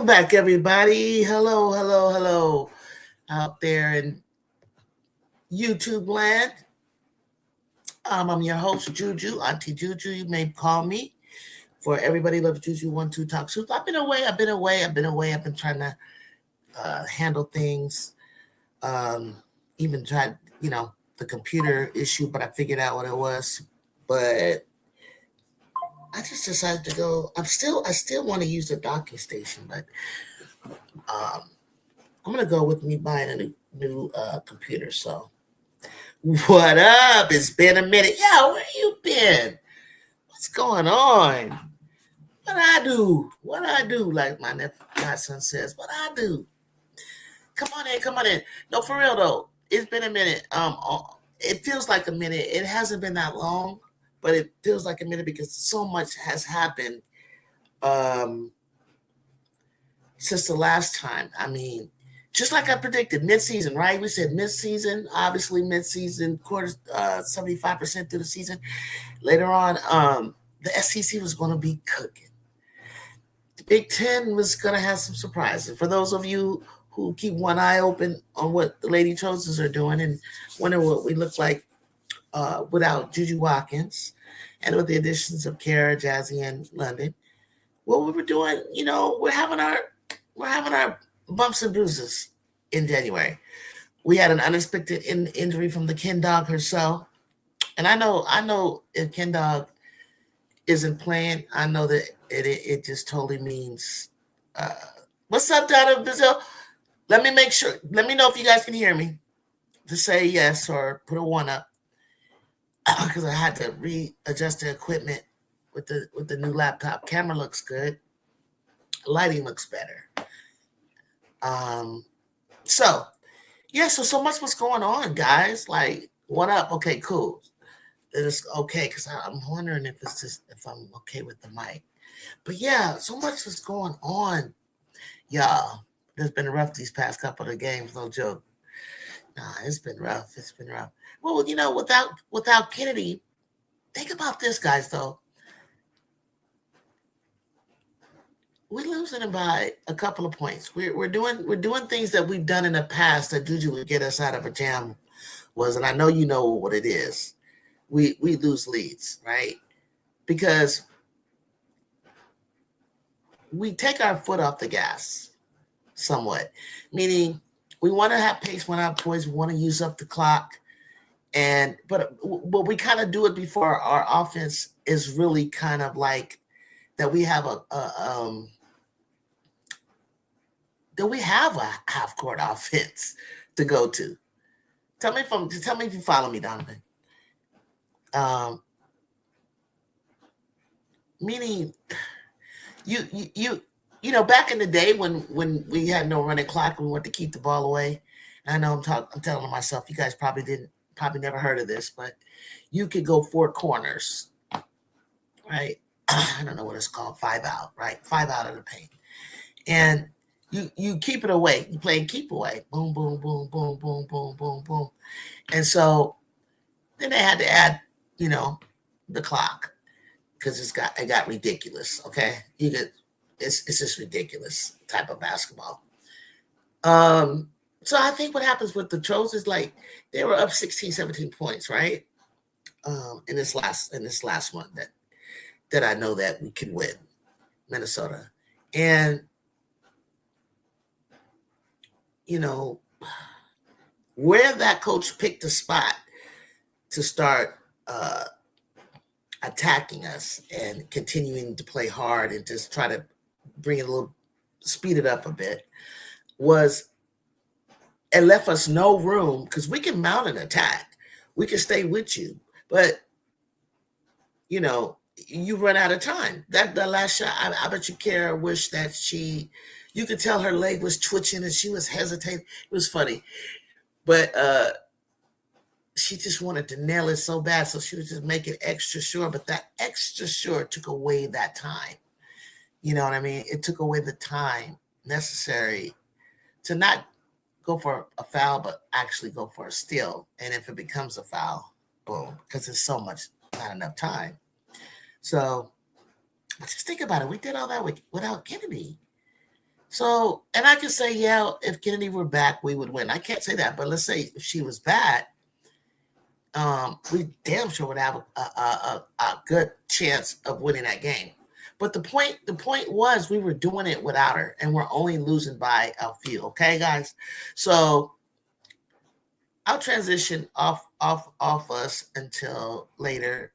Welcome back, everybody. Hello, hello, hello out there in YouTube land. I'm your host, Juju, Auntie JuJu. You may call me. For everybody loves Juju 1-2 Talk Soup. I've been away. I've been trying to handle things. Even tried, the computer issue, but I figured out what it was. But I just decided to go. I still want to use the docking station, but um, I'm gonna go with me buying a new computer. So, what up? It's been a minute. Yeah, where you been? What's going on? What I do, like my son says, what I do. Come on in, come on in. No, for real though, it's been a minute. It feels like a minute. It hasn't been that long, but it feels like a minute because so much has happened um, since the last time. I mean, just like I predicted, mid-season, right? We said mid-season, obviously mid-season, quarters, 75% through the season. Later on, the SEC was going to be cooking. The Big Ten was going to have some surprises. For those of you who keep one eye open on what the Lady Trojans are doing and wonder what we look like without Juju Watkins and with the additions of Kara, Jazzy, and London, what we were doing, we're having our bumps and bruises in January. We had an unexpected injury from the Ken Dog herself, and I know if Ken Dog isn't playing, I know that it just totally means. What's up, Donna Brazil? Let me make sure. Let me know if you guys can hear me. To say yes or put a one up because I had to readjust the equipment with the new laptop. Camera looks good. Lighting looks better. So so much was going on, guys. Like, what up? Okay, cool. It's okay because I'm wondering if I'm okay with the mic. But yeah, so much was going on, y'all. It's been rough these past couple of games, no joke. Nah, it's been rough. It's been rough. Well, without Kennedy, think about this, guys. Though we're losing by a couple of points. We're doing things that we've done in the past that Juju would get us out of a jam was, and I know you know what it is. We lose leads, right? Because we take our foot off the gas somewhat, meaning we want to have pace when our boys want to use up the clock, but we kind of do it before our offense is really kind of like that. We have a half court offense to go to. Tell me if you follow me, Donovan. Meaning you back in the day when we had no running clock and we wanted to keep the ball away. I know I'm telling myself, you guys probably never heard of this, but you could go four corners, right? I don't know what it's called, 5 out, right? 5 out of the paint. And you keep it away. You play keep away. Boom, boom, boom, boom, boom, boom, boom, boom. And so then they had to add, the clock because it got ridiculous. Okay. It's just ridiculous type of basketball. So I think what happens with the Trojans is like they were up 16, 17 points, right? In this last one that I know that we can win, Minnesota. And where that coach picked a spot to start attacking us and continuing to play hard and just try to speed it up a bit was it left us no room because we can mount an attack. We can stay with you, but you run out of time. That the last shot, I bet you Kara wished that you could tell her leg was twitching and she was hesitating. It was funny, but she just wanted to nail it so bad, so she was just making extra sure. But that extra sure took away that time. You know what I mean? It took away the time necessary to not go for a foul, but actually go for a steal. And if it becomes a foul, boom, because there's so much, not enough time. So just think about it. We did all that without Kennedy. So, and I can say, yeah, if Kennedy were back, we would win. I can't say that, but let's say if she was bad, we damn sure would have a good chance of winning that game. But the point was we were doing it without her, and we're only losing by a few. Okay, guys. So I'll transition off us until later,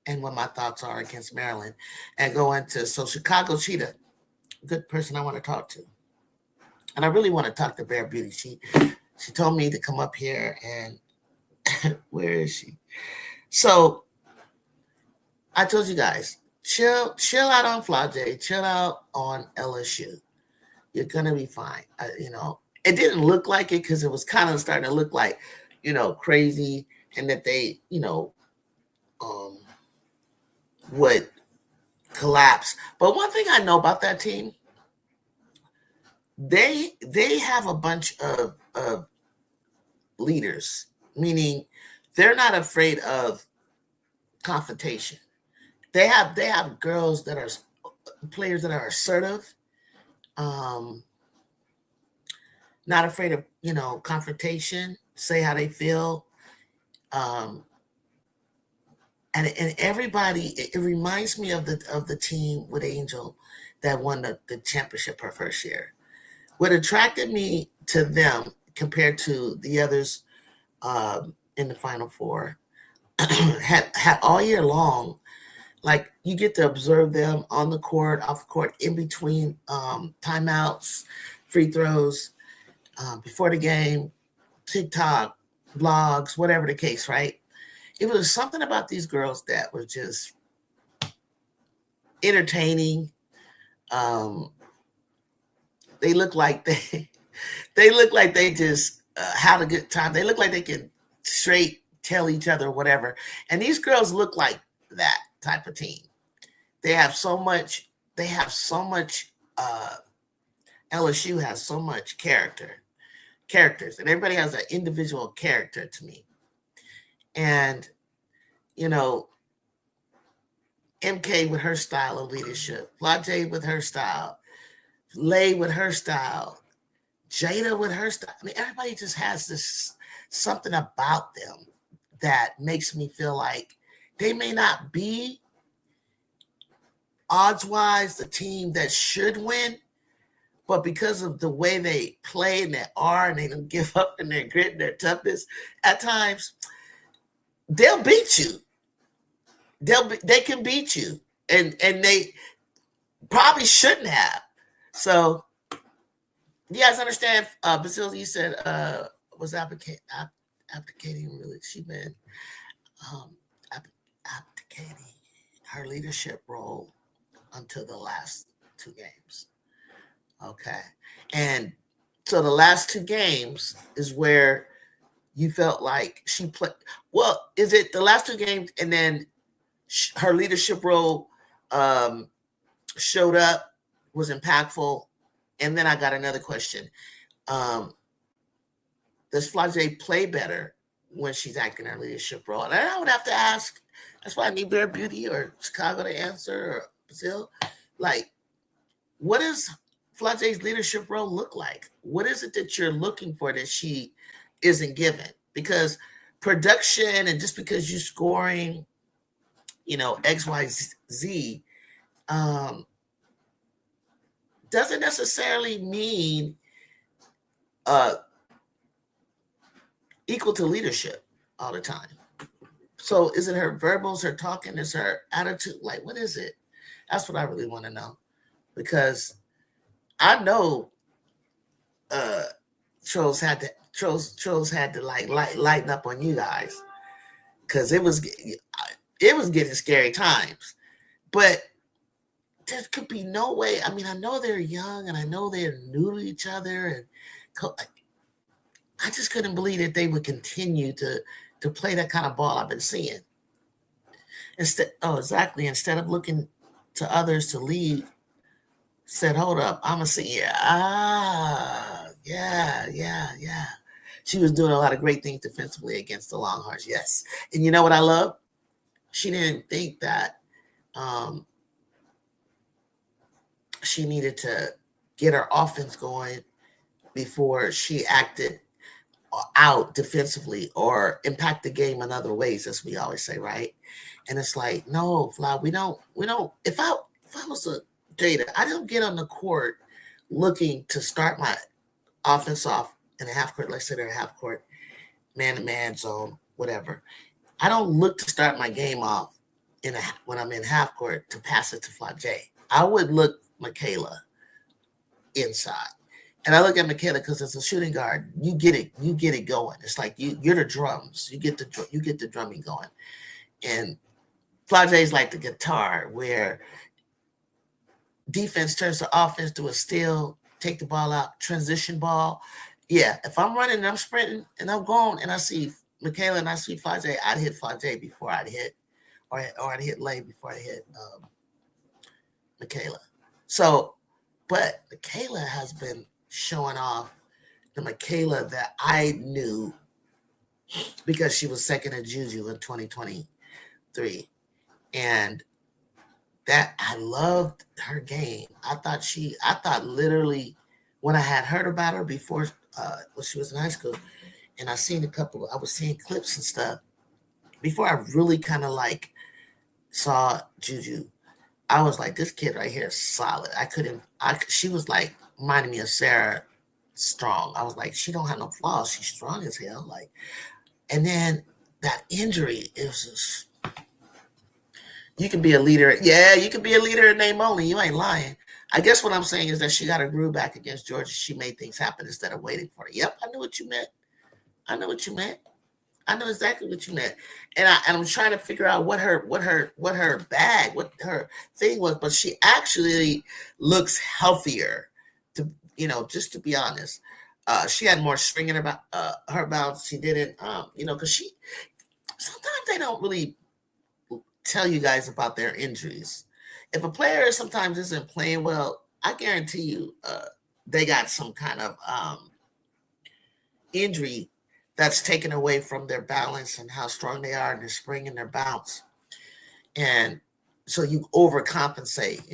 and what my thoughts are against Maryland, and go into Chicago Cheetah, good person I want to talk to, and I really want to talk to Bear Beauty. She told me to come up here, and where is she? So I told you guys, chill out on Flage, chill out on LSU. You're gonna be fine. It didn't look like it because it was kind of starting to look like, crazy, and that they, would collapse. But one thing I know about that team, they have a bunch of leaders, meaning they're not afraid of confrontation. They have girls that are players that are assertive, not afraid of confrontation, say how they feel, and everybody. It reminds me of the team with Angel that won the championship her first year. What attracted me to them compared to the others in the Final Four had all year long. Like, you get to observe them on the court, off the court, in between timeouts, free throws, before the game, TikTok, blogs, whatever the case, right? It was something about these girls that was just entertaining. They look like they just had a good time. They look like they can straight tell each other whatever. And these girls look like that type of team. They have so much. LSU has so much characters, and everybody has an individual character to me. And MK with her style of leadership, Flage with her style, Lay with her style, Jada with her style. I mean, everybody just has this something about them that makes me feel like they may not be odds-wise the team that should win, but because of the way they play and they are, and they don't give up in their grit and their toughness, at times they'll beat you. They can beat you, and they probably shouldn't have. So you guys understand? Basil, you said was abdicating. Really, she been abdicating her leadership role until the last two games. Okay, and so the last two games is where you felt like she played. Well, is it the last two games, and then her leadership role showed up, was impactful? And then I got another question. Does Flage play better when she's acting her leadership role? And I would have to ask, that's why I need Bear Beauty or Chicago to answer, or Brazil. Like, what does Flage's leadership role look like? What is it that you're looking for that she isn't given? Because production, and just because you're scoring, X, Y, Z, doesn't necessarily mean equal to leadership all the time. So is it her verbals, her talking, is her attitude? Like, what is it? That's what I really want to know. Because I know trolls had to like lighten up on you guys, because it was getting scary times. But there could be no way. I mean, I know they're young, and I know they're new to each other, and I just couldn't believe that they would continue to play that kind of ball I've been seeing. Instead of looking to others to lead, said, "Hold up, I'm gonna see." Yeah. She was doing a lot of great things defensively against the Longhorns. Yes, and you know what I love? She didn't think that she needed to get her offense going before she acted out defensively or impact the game in other ways, as we always say, right? And it's like, no, Fly, we don't. If I was a Jada, I don't get on the court looking to start my offense off in a half court, let's say they're a half court, man to man zone, whatever. I don't look to start my game off when I'm in half court to pass it to Fly J. I would look Michaela inside. And I look at Michaela because as a shooting guard, you get it going. It's like you're the drums. You get the drumming going. And Fly J is like the guitar where defense turns to offense, do a steal, take the ball out, transition ball. Yeah, if I'm running and I'm sprinting and I'm going and I see Michaela and I see Fly J, I'd hit Fly J before I'd hit, or I'd hit Lane before I hit Michaela. So, but Michaela has been showing off the Michaela that I knew because she was second in JuJu in 2023. And that I loved her game. I thought literally when I had heard about her before when she was in high school, and I was seeing clips and stuff before I really kind of like saw JuJu. I was like, this kid right here is solid. She was like reminding me of Sarah Strong. I was like, she don't have no flaws. She's strong as hell. Like, and then that injury, it was just, you can be a leader. Yeah, you can be a leader in name only. You ain't lying. I guess what I'm saying is that she got her groove back against Georgia. She made things happen instead of waiting for it. Yep, I knew what you meant. I know exactly what you meant. And I'm trying to figure out what her thing was, but she actually looks healthier, to just to be honest. She had more string in her bounce. She didn't, because sometimes they don't really tell you guys about their injuries. If a player sometimes isn't playing well, I guarantee you they got some kind of injury that's taken away from their balance and how strong they are in their spring and their bounce. And so you overcompensate,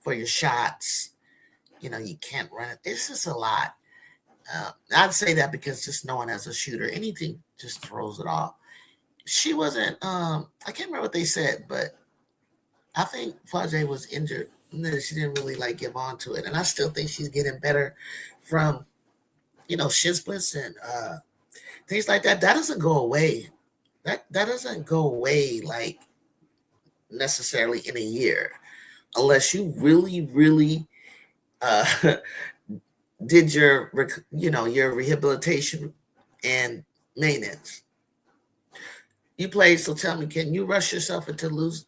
for your shots. You can't run it. It's just a lot. I'd say that because just knowing as a shooter, anything just throws it off. She wasn't, I can't remember what they said, but I think Flage was injured. She didn't really give on to it. And I still think she's getting better from, shin splints and things like that. That doesn't go away. That doesn't go away necessarily in a year, unless you really, really did your rehabilitation and maintenance. You played, so tell me, can you rush yourself into lose?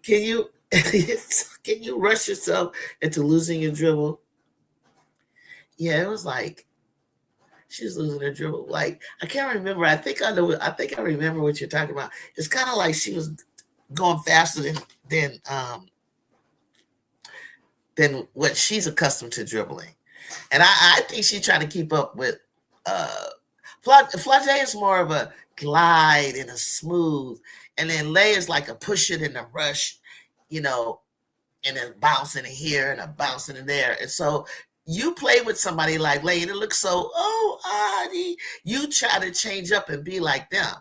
Can you rush yourself into losing your dribble? Yeah, it was like she's losing her dribble. I can't remember. I think I remember what you're talking about. It's kind of like she was going faster than what she's accustomed to dribbling. And I think she's trying to keep up with Flage is more of a glide and a smooth, and then Lay is like a push it and a rush, and then bouncing in here and a bouncing in there. And so you play with somebody like Lay and it looks so, Auntie, you try to change up and be like them.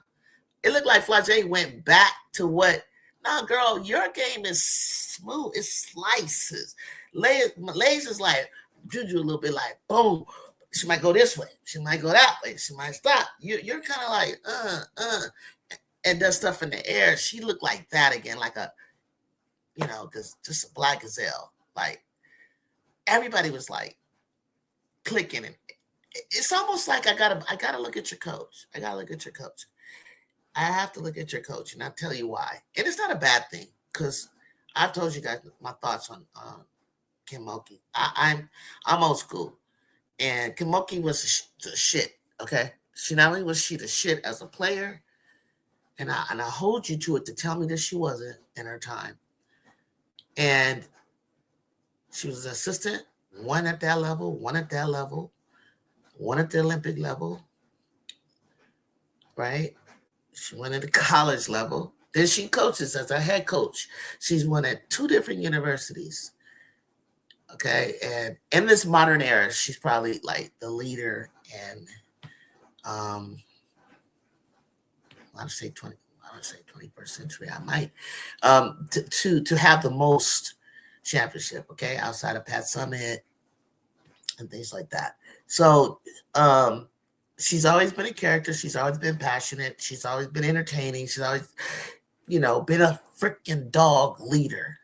It looked like Flage went back to what, nah, girl, your game is smooth. It slices. Lay's is like JuJu a little bit like, boom. She might go this way. She might go that way. She might stop. You're kind of like, and does stuff in the air. She looked like that again, like a, because just a black gazelle. Like everybody was like clicking, and it's almost like I gotta look at your coach. I have to look at your coach, and I'll tell you why. And it's not a bad thing because I've told you guys my thoughts on Kim Mulkey. I'm old school. And Kim Mulkey was the shit, okay? She not only was she the shit as a player, and I hold you to it to tell me that she wasn't in her time. And she was an assistant, one at that level, one at the Olympic level, right? She went into college level. Then she coaches as a head coach. She's won at 2 different universities. Okay, and in this modern era, she's probably like the leader and um I would say 21st century. I might to have the most championship. Okay, outside of Pat Summit and things like that. So she's always been a character. She's always been passionate. She's always been entertaining. She's always been a freaking dog leader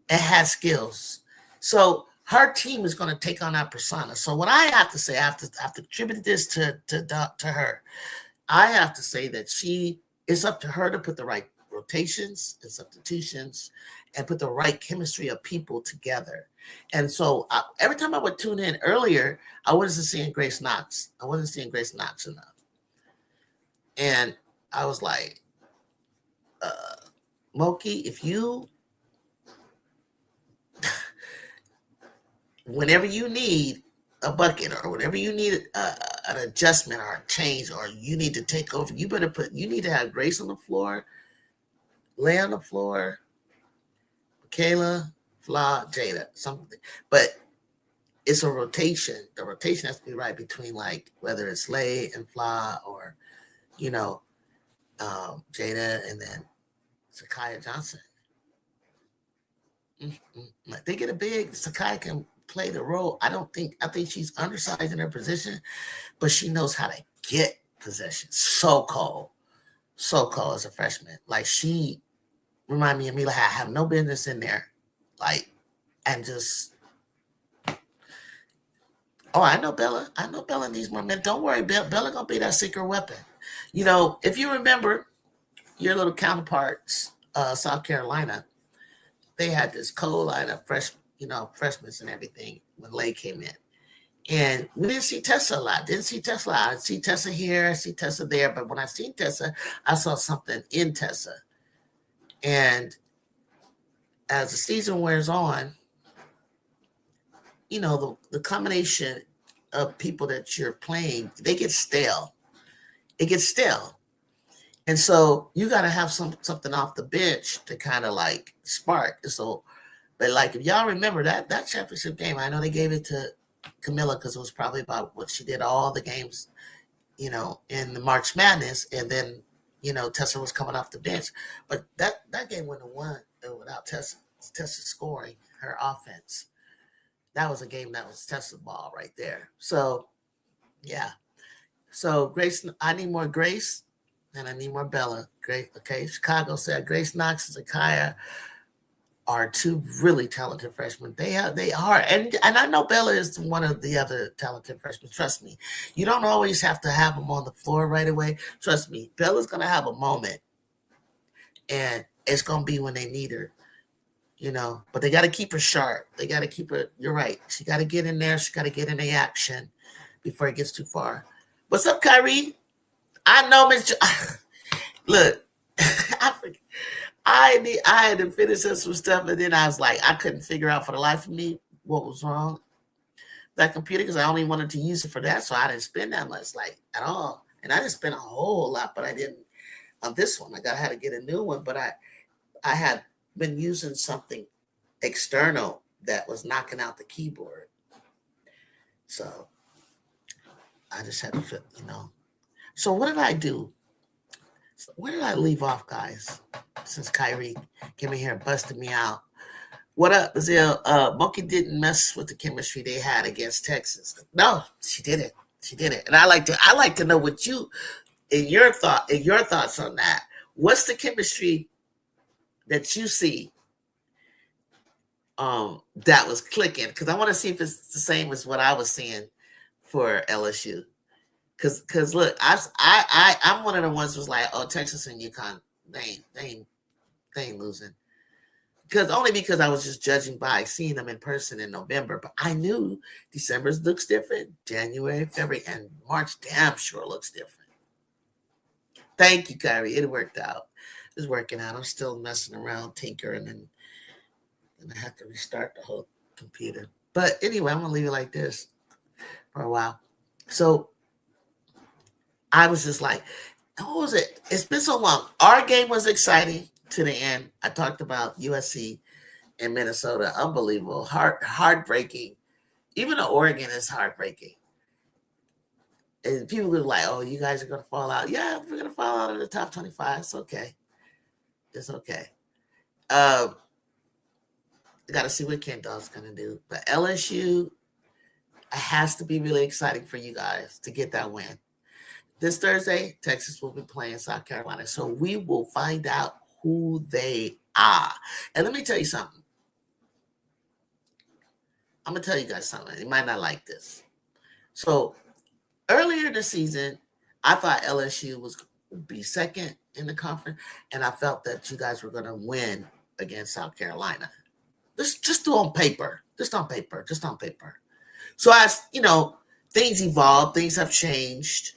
and has skills. So her team is going to take on that persona. So what I have to say, I have to attribute this to her. I have to say that it's up to her to put the right rotations and substitutions and put the right chemistry of people together. And so every time I would tune in earlier, I wasn't seeing Grace Knox. I wasn't seeing Grace Knox enough. And I was like, Moki, if you, whenever you need a bucket or whenever you need an adjustment or a change or you need to take over, you need to have Grace on the floor, lay on the floor, Michaela, Fla, Jada, something. But it's a rotation. The rotation has to be right between like whether it's Lay and Fla or, Jada and then Sakia Johnson. They get a big, Sakai can play the role. I think she's undersized in her position, but she knows how to get possession. So cold as a freshman. Like she remind me of Mila. I have no business in there. Like, and just, I know Bella. I know Bella needs more men. Don't worry, Bella gonna be that secret weapon. If you remember your little counterparts, South Carolina, they had this cold line of freshmen and everything when Lay came in. And we didn't see Tessa a lot. I see Tessa here, I see Tessa there. But when I seen Tessa, I saw something in Tessa. And as the season wears on, the combination of people that you're playing, they get stale. It gets stale. And so you got to have something off the bench to kind of like spark. So, but like if y'all remember that championship game, I know they gave it to Camilla because it was probably about what she did all the games, in the March Madness, and then Tessa was coming off the bench. But that game wouldn't have won without Tessa scoring her offense. That was a game that was Tessa's ball right there. So yeah. So Grace, I need more Grace. And I need more Bella. Great. Okay. Chicago said Grace Knox and Zakiya are 2 really talented freshmen. They are. And I know Bella is one of the other talented freshmen. Trust me. You don't always have to have them on the floor right away. Trust me. Bella's going to have a moment. And it's going to be when they need her. But they got to keep her sharp. They got to keep her. You're right. She got to get in there. She got to get in the action before it gets too far. What's up, Kyrie? I know, Miss. Look, I had to finish up some stuff, and then I was like, I couldn't figure out for the life of me what was wrong with that computer because I only wanted to use it for that, so I didn't spend that much, like at all. And I didn't spend a whole lot, but I didn't on this one. I had to get a new one, but I had been using something external that was knocking out the keyboard, so I just had to, So what did I do? So where did I leave off, guys? Since Kyrie came in here and busted me out. What up, Brazil? Monkey didn't mess with the chemistry they had against Texas. No, she didn't. She didn't. And I like to know what your thoughts on that. What's the chemistry that you see that was clicking? Because I want to see if it's the same as what I was seeing for LSU. Cause look, I'm one of the ones who's like, oh, Texas and UConn, they ain't losing. Because I was just judging by seeing them in person in November, but I knew December looks different, January, February, and March damn sure looks different. Thank you, Kyrie. It worked out. It's working out. I'm still messing around, tinkering, and I have to restart the whole computer. But anyway, I'm gonna leave it like this for a while. So I was just like, What was it? It's been so long. Our game was exciting to the end. I talked about USC and Minnesota. Unbelievable. Heartbreaking. Even though Oregon is heartbreaking. And people were like, oh, you guys are going to fall out. Yeah, we're going to fall out of the top 25. It's okay. It's okay. I got to see what Kendall's going to do. But LSU has to be really exciting for you guys to get that win. This Thursday, Texas will be playing South Carolina. So we will find out who they are. And let me tell you something. I'm going to tell you guys something. You might not like this. So earlier this season, I thought LSU would be second in the conference, and I felt that you guys were going to win against South Carolina. Just on paper. Just on paper. So as, things evolve, things have changed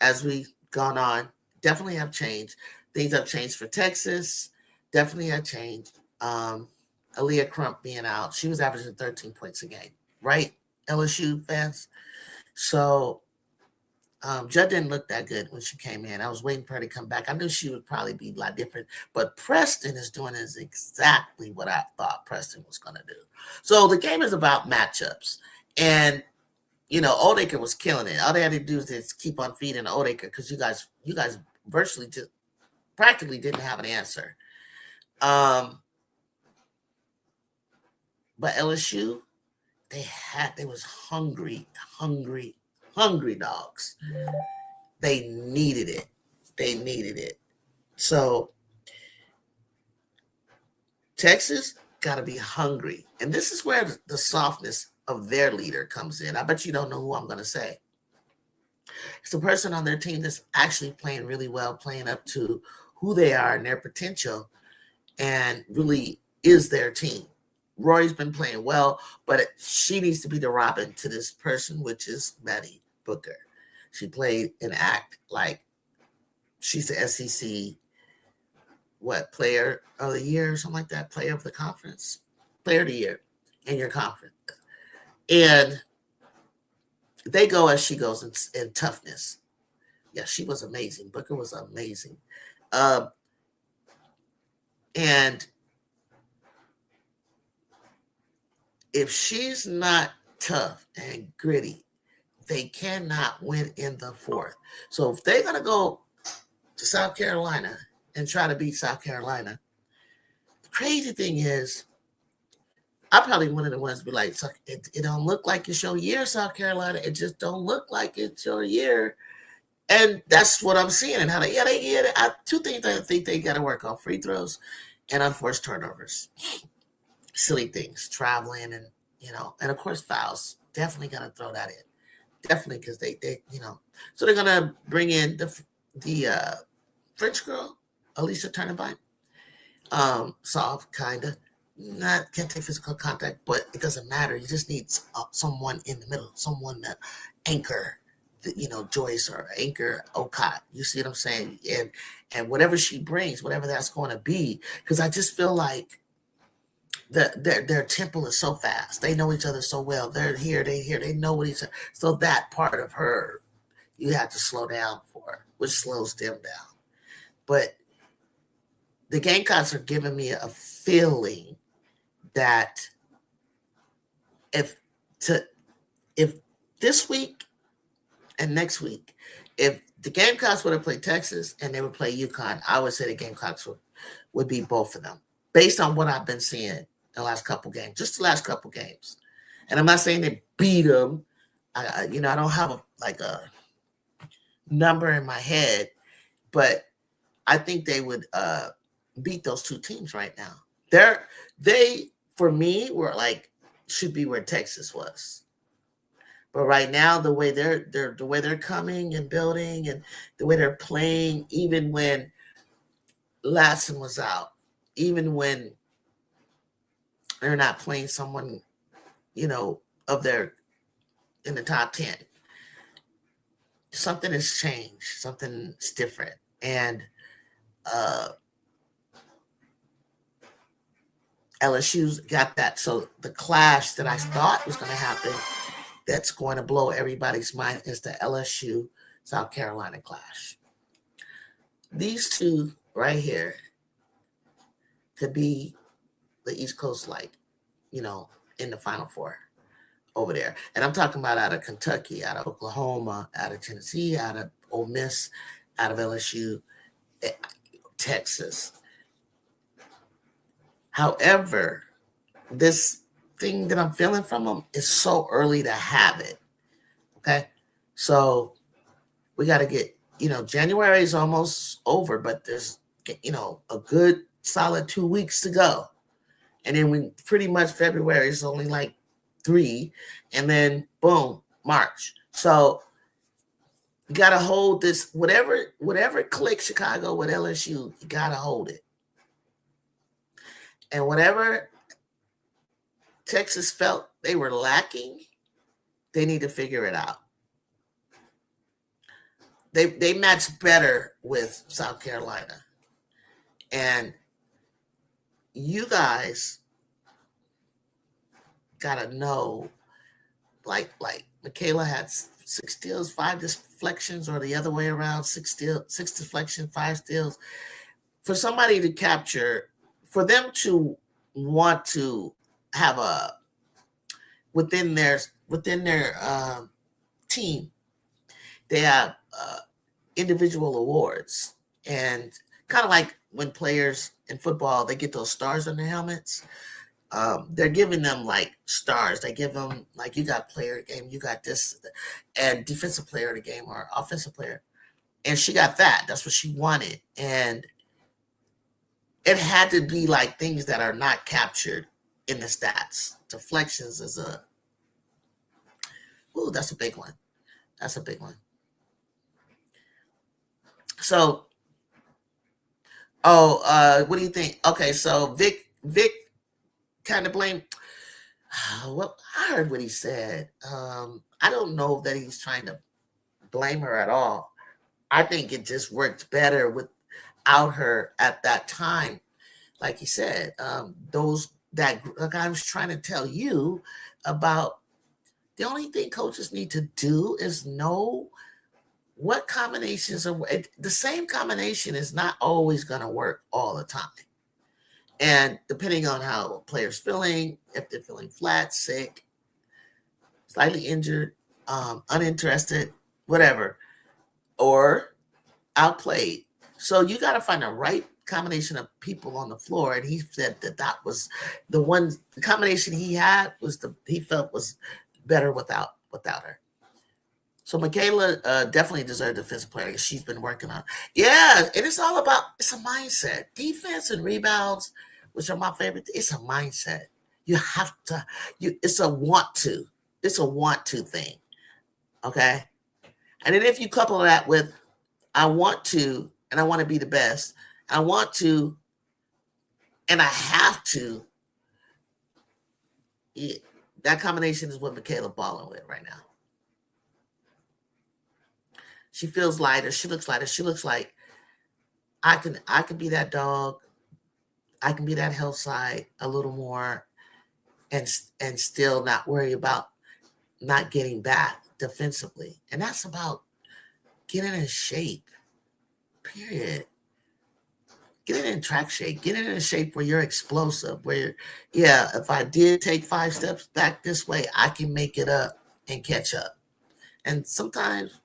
as we've gone on. Definitely have changed. Things have changed for Texas. Definitely have changed. Aaliyah Crump being out. She was averaging 13 points a game. Right, LSU fans? So Judd didn't look that good when she came in. I was waiting for her to come back. I knew she would probably be a lot different. But Preston is doing exactly what I thought Preston was going to do. So the game is about matchups. And, Oldacre was killing it. All they had to do is keep on feeding Oldacre because you guys virtually just practically didn't have an answer. But LSU, they was hungry dogs. They needed it. So Texas got to be hungry. And this is where the softness of their leader comes in. I bet you don't know who I'm going to say. It's the person on their team that's actually playing really well, playing up to who they are and their potential, and really is their team. Rory's been playing well, but she needs to be the Robin to this person, which is Maddie Booker. She played and act like she's the SEC, player of the year or something like that, player of the conference, player of the year in your conference. And they go as she goes in toughness. Yeah, she was amazing. Booker was amazing. And if she's not tough and gritty, they cannot win in the fourth. So if they're going to go to South Carolina and try to beat South Carolina, the crazy thing is, I probably one of the ones to be like, it don't look like it's your year, South Carolina. It just don't look like it's your year. And that's what I'm seeing. And how two things I think they got to work on: free throws and unforced turnovers. Silly things, traveling, and and of course fouls. Definitely gonna throw that in. Definitely, because they so they're gonna bring in the French girl, Alicia Turnabine. Soft, kinda. Can't take physical contact, but it doesn't matter. You just need someone in the middle, someone that anchor, Joyce or anchor Okot. You see what I'm saying? And whatever she brings, whatever that's going to be, because I just feel like their tempo is so fast. They know each other so well. They're here, they know what each other. So that part of her, you have to slow down for, which slows them down. But the Gamecocks are giving me a feeling that if this week and next week, if the Gamecocks would have played Texas and they would play UConn, I would say the Gamecocks would beat both of them, based on what I've been seeing the last couple games, just the last couple games. And I'm not saying they beat them. I don't have a number in my head, but I think they would beat those two teams right now. They for me were should be where Texas was. But right now, the way they're coming and building, and the way they're playing, even when Lasson was out, even when they're not playing someone, of their in the top 10, something has changed. Something's different, and LSU's got that. So the clash that I thought was going to happen, that's going to blow everybody's mind, is the LSU South Carolina clash. these two right here could be the East Coast Light, in the Final Four over there. And I'm talking about out of Kentucky, out of Oklahoma, out of Tennessee, out of Ole Miss, out of LSU, Texas. However, this thing that I'm feeling from them is so early to have it. Okay. So we got to get, January is almost over, but there's, a good solid 2 weeks to go. And then we pretty much February is only like 3. And then boom, March. So you got to hold this, whatever clicks Chicago with LSU, you got to hold it. And whatever Texas felt they were lacking, they need to figure it out. They match better with South Carolina. And you guys got to know, like Michaela had 6 steals, 5 deflections, or the other way around, 6 deflections, 5 steals. For somebody to capture, for them to want to have a within their team, they have individual awards, and kind of like when players in football they get those stars on their helmets. They're giving them like stars. They give them like, you got player of the game, you got this, and defensive player of the game or offensive player. And she got that. That's what she wanted. And it had to be like things that are not captured in the stats. Deflections is that's a big one. That's a big one. So, what do you think? Okay, so Vic kind of blamed. Well, I heard what he said. I don't know that he's trying to blame her at all. I think it just worked better without her at that time. Like he said, like I was trying to tell you about, the only thing coaches need to do is know what combinations are. The same combination is not always going to work all the time. And depending on how a player's feeling, if they're feeling flat, sick, slightly injured, uninterested, whatever, or outplayed. So you got to find the right combination of people on the floor. And he said that was the combination he had he felt was better without her. So Michaela definitely deserved defensive player. She's been working on. Yeah, and it's all about, it's a mindset. Defense and rebounds, which are my favorite. It's a mindset. You have to. It's a want to. It's a want to thing. Okay, and then if you couple that with, I want to, and I want to be the best. I want to, and I have to. Yeah, that combination is what Michaela balling with right now. She feels lighter. She looks lighter. She looks like I can be that dog. I can be that health side a little more, and still not worry about not getting back defensively. And that's about getting in shape. Period. Getting in track shape. Getting in shape where you're explosive. Where, if I did take 5 steps back this way, I can make it up and catch up. And sometimes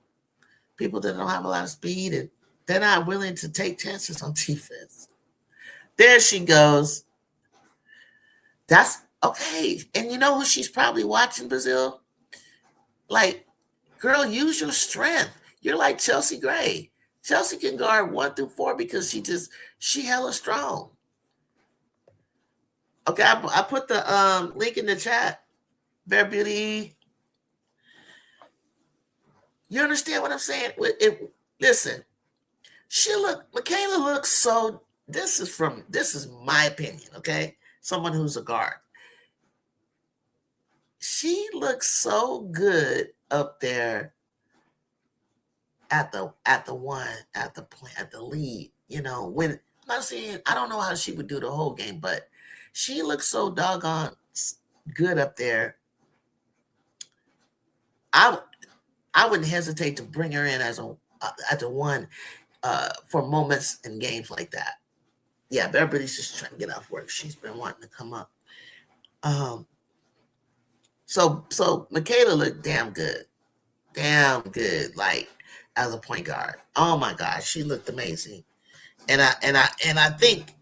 people that don't have a lot of speed, and they're not willing to take chances on defense. There she goes. That's okay. And you know who she's probably watching, Brazil? Like, girl, use your strength. You're like Chelsea Gray. Chelsea can guard 1 through 4 because she hella strong. Okay, I put the link in the chat. Bear Beauty. You understand what I'm saying? Listen, Michaela looks so. This is my opinion, okay? Someone who's a guard. She looks so good up there at the lead. When I'm not saying, I don't know how she would do the whole game, but she looks so doggone good up there. I wouldn't hesitate to bring her in as a one. for moments in games like that. Yeah, Beverly's just trying to get off work. She's been wanting to come up. Um, so Michaela looked damn good, like as a point guard. Oh my gosh, she looked amazing, and I think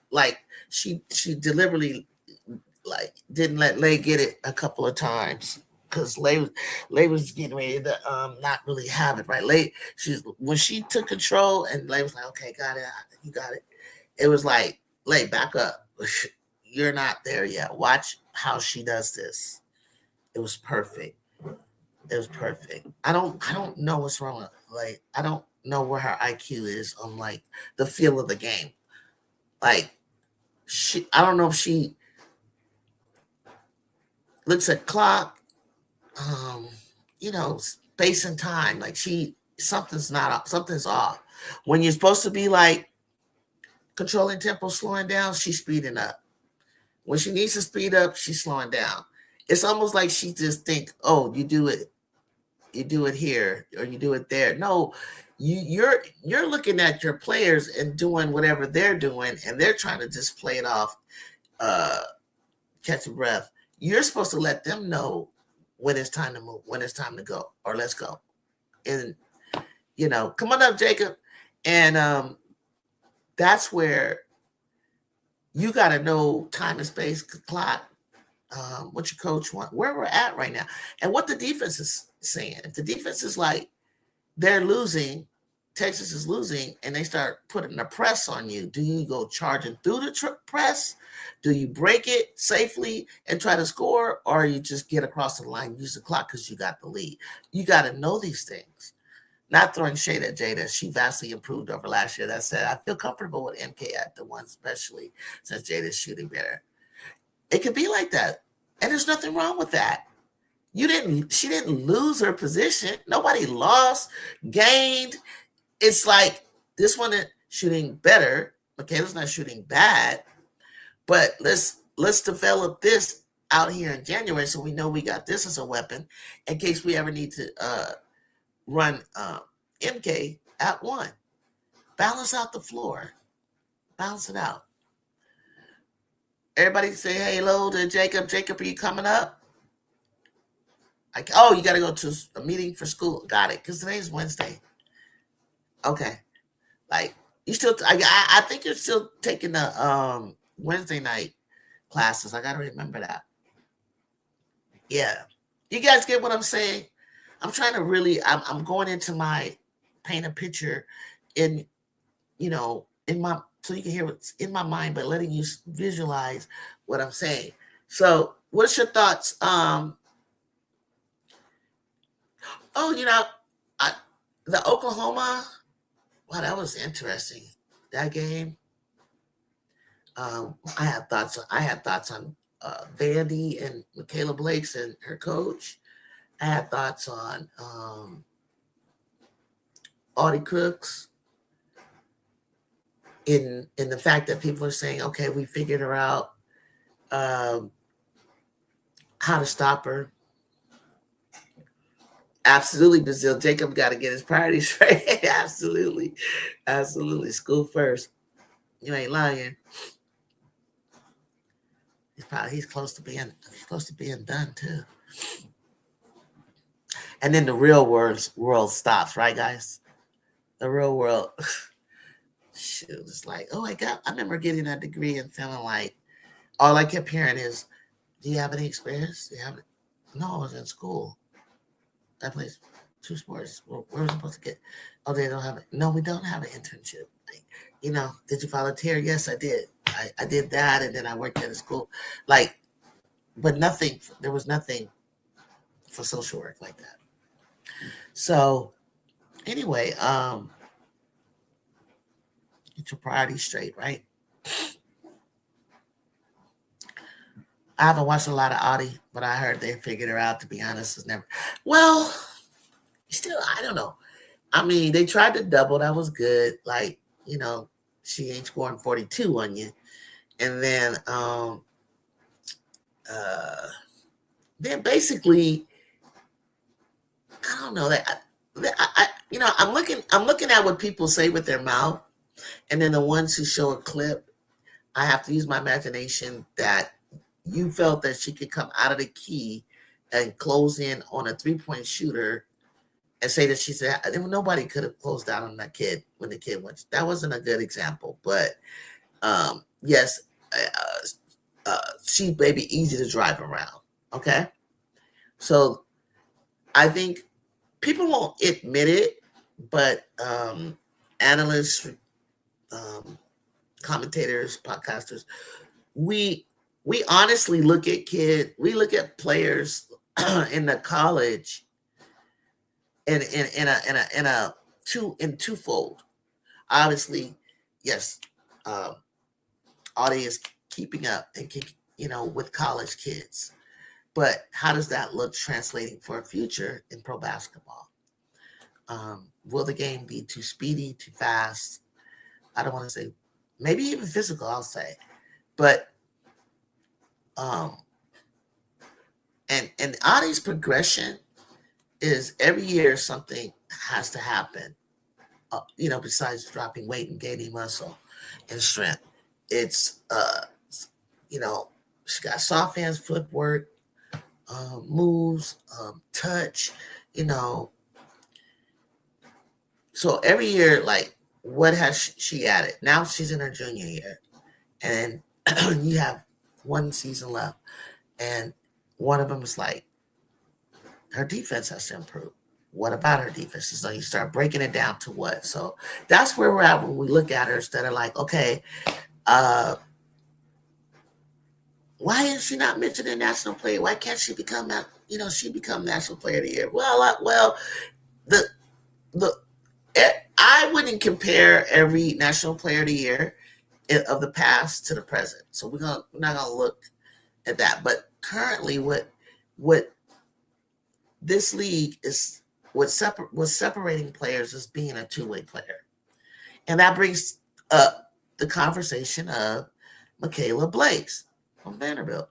like she deliberately like didn't let Lay get it a couple of times because Lay was getting ready to not really have it right. Lay she's when she took control and Lay was like, okay, got it, you got it. It was like Lay back up. You're not there yet. Watch how she does this. It was perfect. It was perfect. I don't know what's wrong with like I don't know where her IQ is on like the feel of the game. Like she I don't know if she looks at clock, um, space and time. Like she something's off. When you're supposed to be like controlling tempo, slowing down, she's speeding up. When she needs to speed up, she's slowing down. It's almost like she just think, oh, you do it here or you do it there. No, you're looking at your players and doing whatever they're doing, and they're trying to just play it off, uh, catch a breath. You're supposed to let them know when it's time to move, when it's time to go, or let's go. And come on up, Jacob. And that's where you got to know time and space, clock, what your coach want, where we're at right now, and what the defense is saying. If the defense is like they're losing, Texas is losing, and they start putting a press on you, do you go charging through the press? Do you break it safely and try to score, or you just get across the line, use the clock because you got the lead? You got to know these things. Not throwing shade at Jada. She vastly improved over last year. That said, I feel comfortable with MK at the one, especially since Jada's shooting better. It could be like that. And there's nothing wrong with that. She didn't lose her position. Nobody lost, gained. It's like this one is shooting better. Michaela's not shooting bad, but let's develop this out here in January so we know we got this as a weapon in case we ever need to run MK at one. Balance out the floor. Balance it out. Everybody say hello to Jacob. Jacob, are you coming up? Oh, you got to go to a meeting for school. Got it. Because today's Wednesday. Okay. Like you still, I think you're still taking the Wednesday night classes. I got to remember that. Yeah. You guys get what I'm saying? I'm trying to really, I'm going into my paint a picture in, in my, so you can hear what's in my mind, but letting you visualize what I'm saying. So what's your thoughts? I, the Oklahoma, wow, that was interesting. That game. I had thoughts. I had thoughts on Vandy and Michaela Blake's and her coach. I had thoughts on Audie Crooks in the fact that people are saying, okay, we figured her out, how to stop her. Absolutely, Brazil. Jacob got to get his priorities straight. Absolutely. Absolutely. School first. You ain't lying. He's close to being done too. And then the real world stops, right, guys? The real world. Shoot, it's like, oh my God. I remember getting that degree and feeling like all I kept hearing is, do you have any experience? Do you have it? No, I was in school. I played 2 sports. Where was I supposed to get? Oh, they don't have it. No, we don't have an internship. Like, did you volunteer? Yes, I did. I did that, and then I worked at a school. Like, but nothing. There was nothing for social work like that. So, anyway, get your priorities straight, right? I haven't watched a lot of Audie, but I heard they figured her out. To be honest, it's never. Well, still, I don't know. I mean, they tried to double. That was good. Like, she ain't scoring 42 on you. And then basically, I don't know that I'm looking at what people say with their mouth, and then the ones who show a clip, I have to use my imagination that you felt that she could come out of the key and close in on a 3-point shooter and say that she said nobody could have closed down on that kid when the kid went. That wasn't a good example, but yes, she may be easy to drive around. Okay, so I think people won't admit it, but analysts, um, commentators, podcasters, we we honestly look at players in the college in twofold. Obviously, yes, um, audience keeping up and with college kids, but how does that look translating for a future in pro basketball? Will the game be too speedy, too fast? I don't want to say, maybe even physical. I'll say, but um, and Adi's progression is every year something has to happen. Besides dropping weight and gaining muscle and strength, it's you know, she got soft hands, footwork, moves, touch, you know. So every year, like, what has she added? Now she's in her junior year, and you have one season left, and one of them is like her defense has to improve. What about her defense? So you start breaking it down to what? So that's where we're at when we look at her instead of like, okay, uh, why is she not mentioned in national player? Why can't she become that? She become national player of the year. Well, the the I wouldn't compare every national player of the year of the past to the present. So we're not gonna look at that. But currently, what this league is what's separating players is being a two-way player, and that brings up the conversation of Michaela Blakes from Vanderbilt.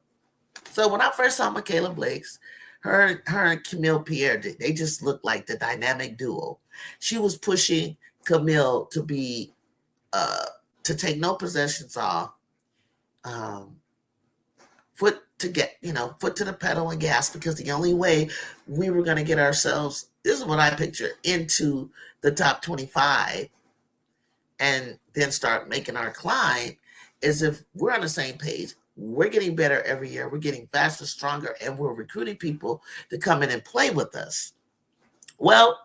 So when I first saw Michaela Blakes, her and Camille Pierre, they just looked like the dynamic duo. She was pushing Camille to be uh, to take no possessions off, um, foot to the pedal and gas, because the only way we were going to get ourselves, this is what I picture, into the top 25 and then start making our climb, is if we're on the same page. We're getting better every year. We're getting faster, stronger, and we're recruiting people to come in and play with us. Well,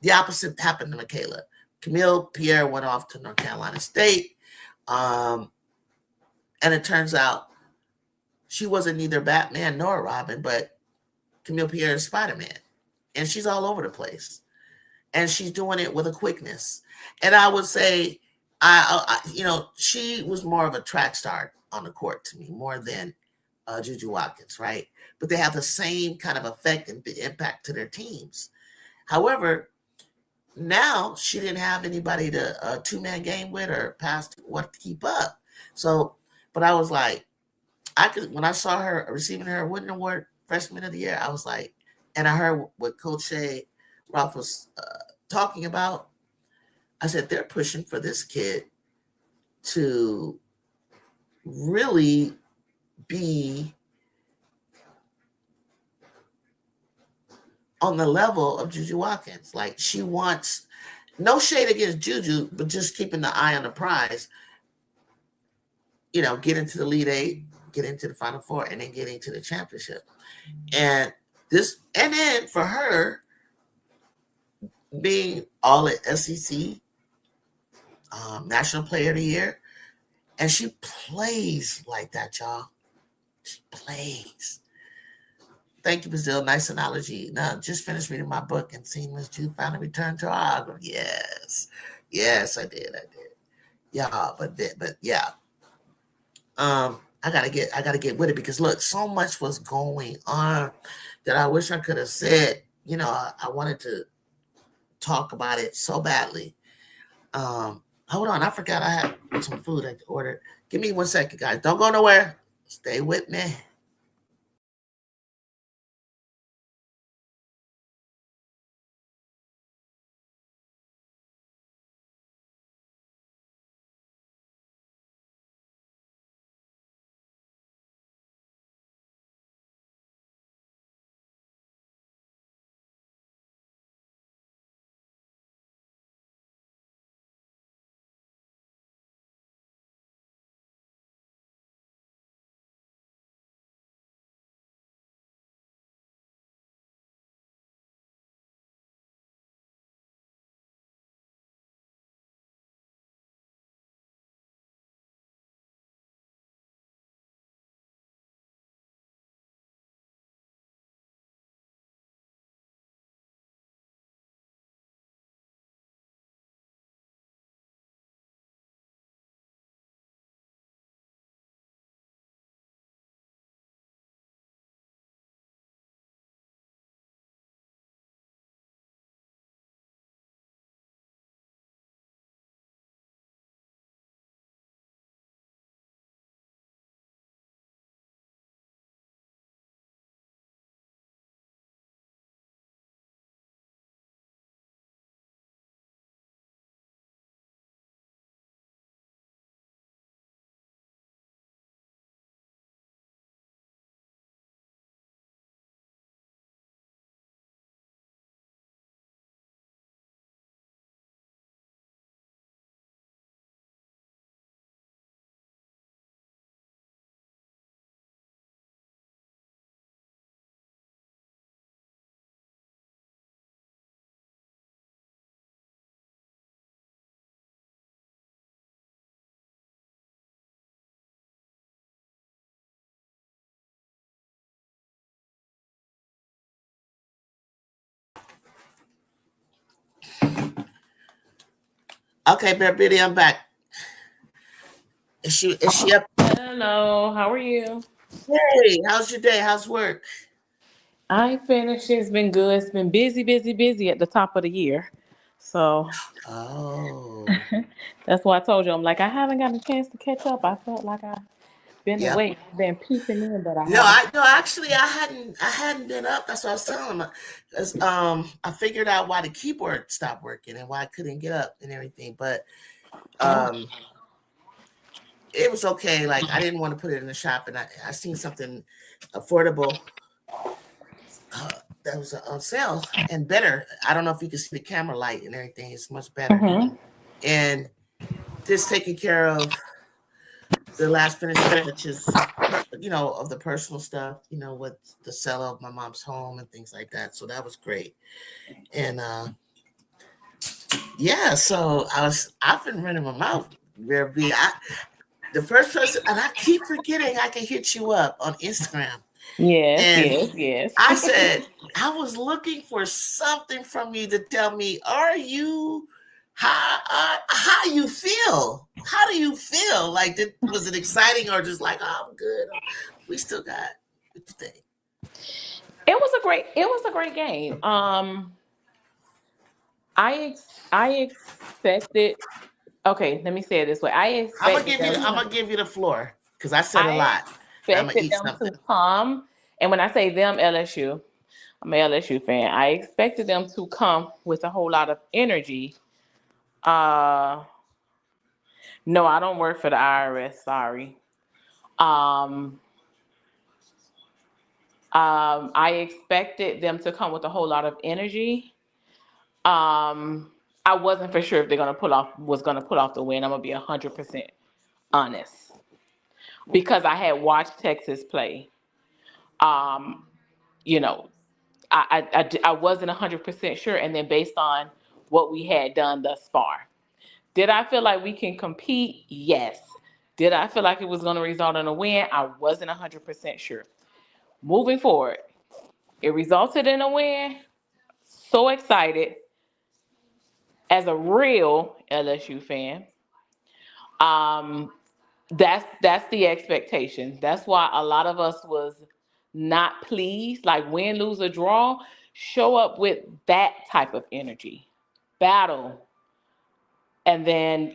the opposite happened to Michaela. Camille Pierre went off to North Carolina State, um, and it turns out she wasn't neither Batman nor Robin, but Camille Pierre is Spider Man, and she's all over the place, and she's doing it with a quickness. And I would say, she was more of a track star on the court to me, more than JuJu Watkins, right? But they have the same kind of effect and impact to their teams. However, now she didn't have anybody to a two-man game with or pass what to keep up. So, but I was like, I could when I saw her receiving her Wooden Award Freshman of the Year, I was like, and I heard what Coach Shay Roth was talking about. I said they're pushing for this kid to really be on the level of JuJu Watkins. Like, she wants, no shade against JuJu, but just keeping the eye on the prize. Get into the Elite Eight, get into the Final Four, and then get into the championship. And then for her being all at SEC, National Player of the Year, and she plays like that, y'all. She plays. Thank you, Brazil. Nice analogy. Now, just finished reading my book and seeing Miss Jude finally return to our album. Yes. Yes, I did. Yeah, but yeah. I gotta get with it, because look, so much was going on that I wish I could have said. I wanted to talk about it so badly. Hold on, I forgot I had some food I ordered. Give me 1 second, guys. Don't go nowhere. Stay with me. Okay, Bear Bitty, I'm back. Is she up? Hello, how are you? Hey, how's your day? How's work? I finished. It's been good. It's been busy, busy, busy at the top of the year. So Oh, that's why I told you I'm like I haven't gotten a chance to catch up. I felt like I've been yep. away. I've been peeping in, but I No, haven't. I no. Actually, I hadn't been up. That's what I was telling him. 'Cause, I figured out why the keyboard stopped working and why I couldn't get up and everything. But Oh. um, it was okay. Like I didn't want to put it in the shop, and I seen something affordable that was on sale and better. I don't know if you can see the camera light and everything. It's much better. Mhm. And just taking care of the last finishing touches, of the personal stuff, with the sale of my mom's home and things like that. So that was great. And yeah, so I've been running my mouth. The first person, and I keep forgetting I can hit you up on Instagram. Yes, And yes, yes. I said, I was looking for something from you to tell me, how you feel? How do you feel? Like, was it exciting or just like, oh, I'm good? We still got, what you think? It was a great game. I expected. Okay, let me say it this way. I'm gonna give you the floor because I said a I lot. I'm gonna expected eat them something. to come, and when I say them, LSU. I'm an LSU fan. I expected them to come with a whole lot of energy. Uh, no, I don't work for the IRS. Sorry. Um, I expected them to come with a whole lot of energy. I wasn't for sure if they're gonna pull off the win. I'm gonna be 100% honest because I had watched Texas play. Um, you know, I wasn't 100% sure, and then based on what we had done thus far. Did I feel like we can compete? Yes. Did I feel like it was going to result in a win? I wasn't 100% sure. Moving forward, it resulted in a win. So excited as a real LSU fan. Um, that's the expectation. That's why a lot of us was not pleased. Like win, lose, or draw, show up with that type of energy. Battle, and then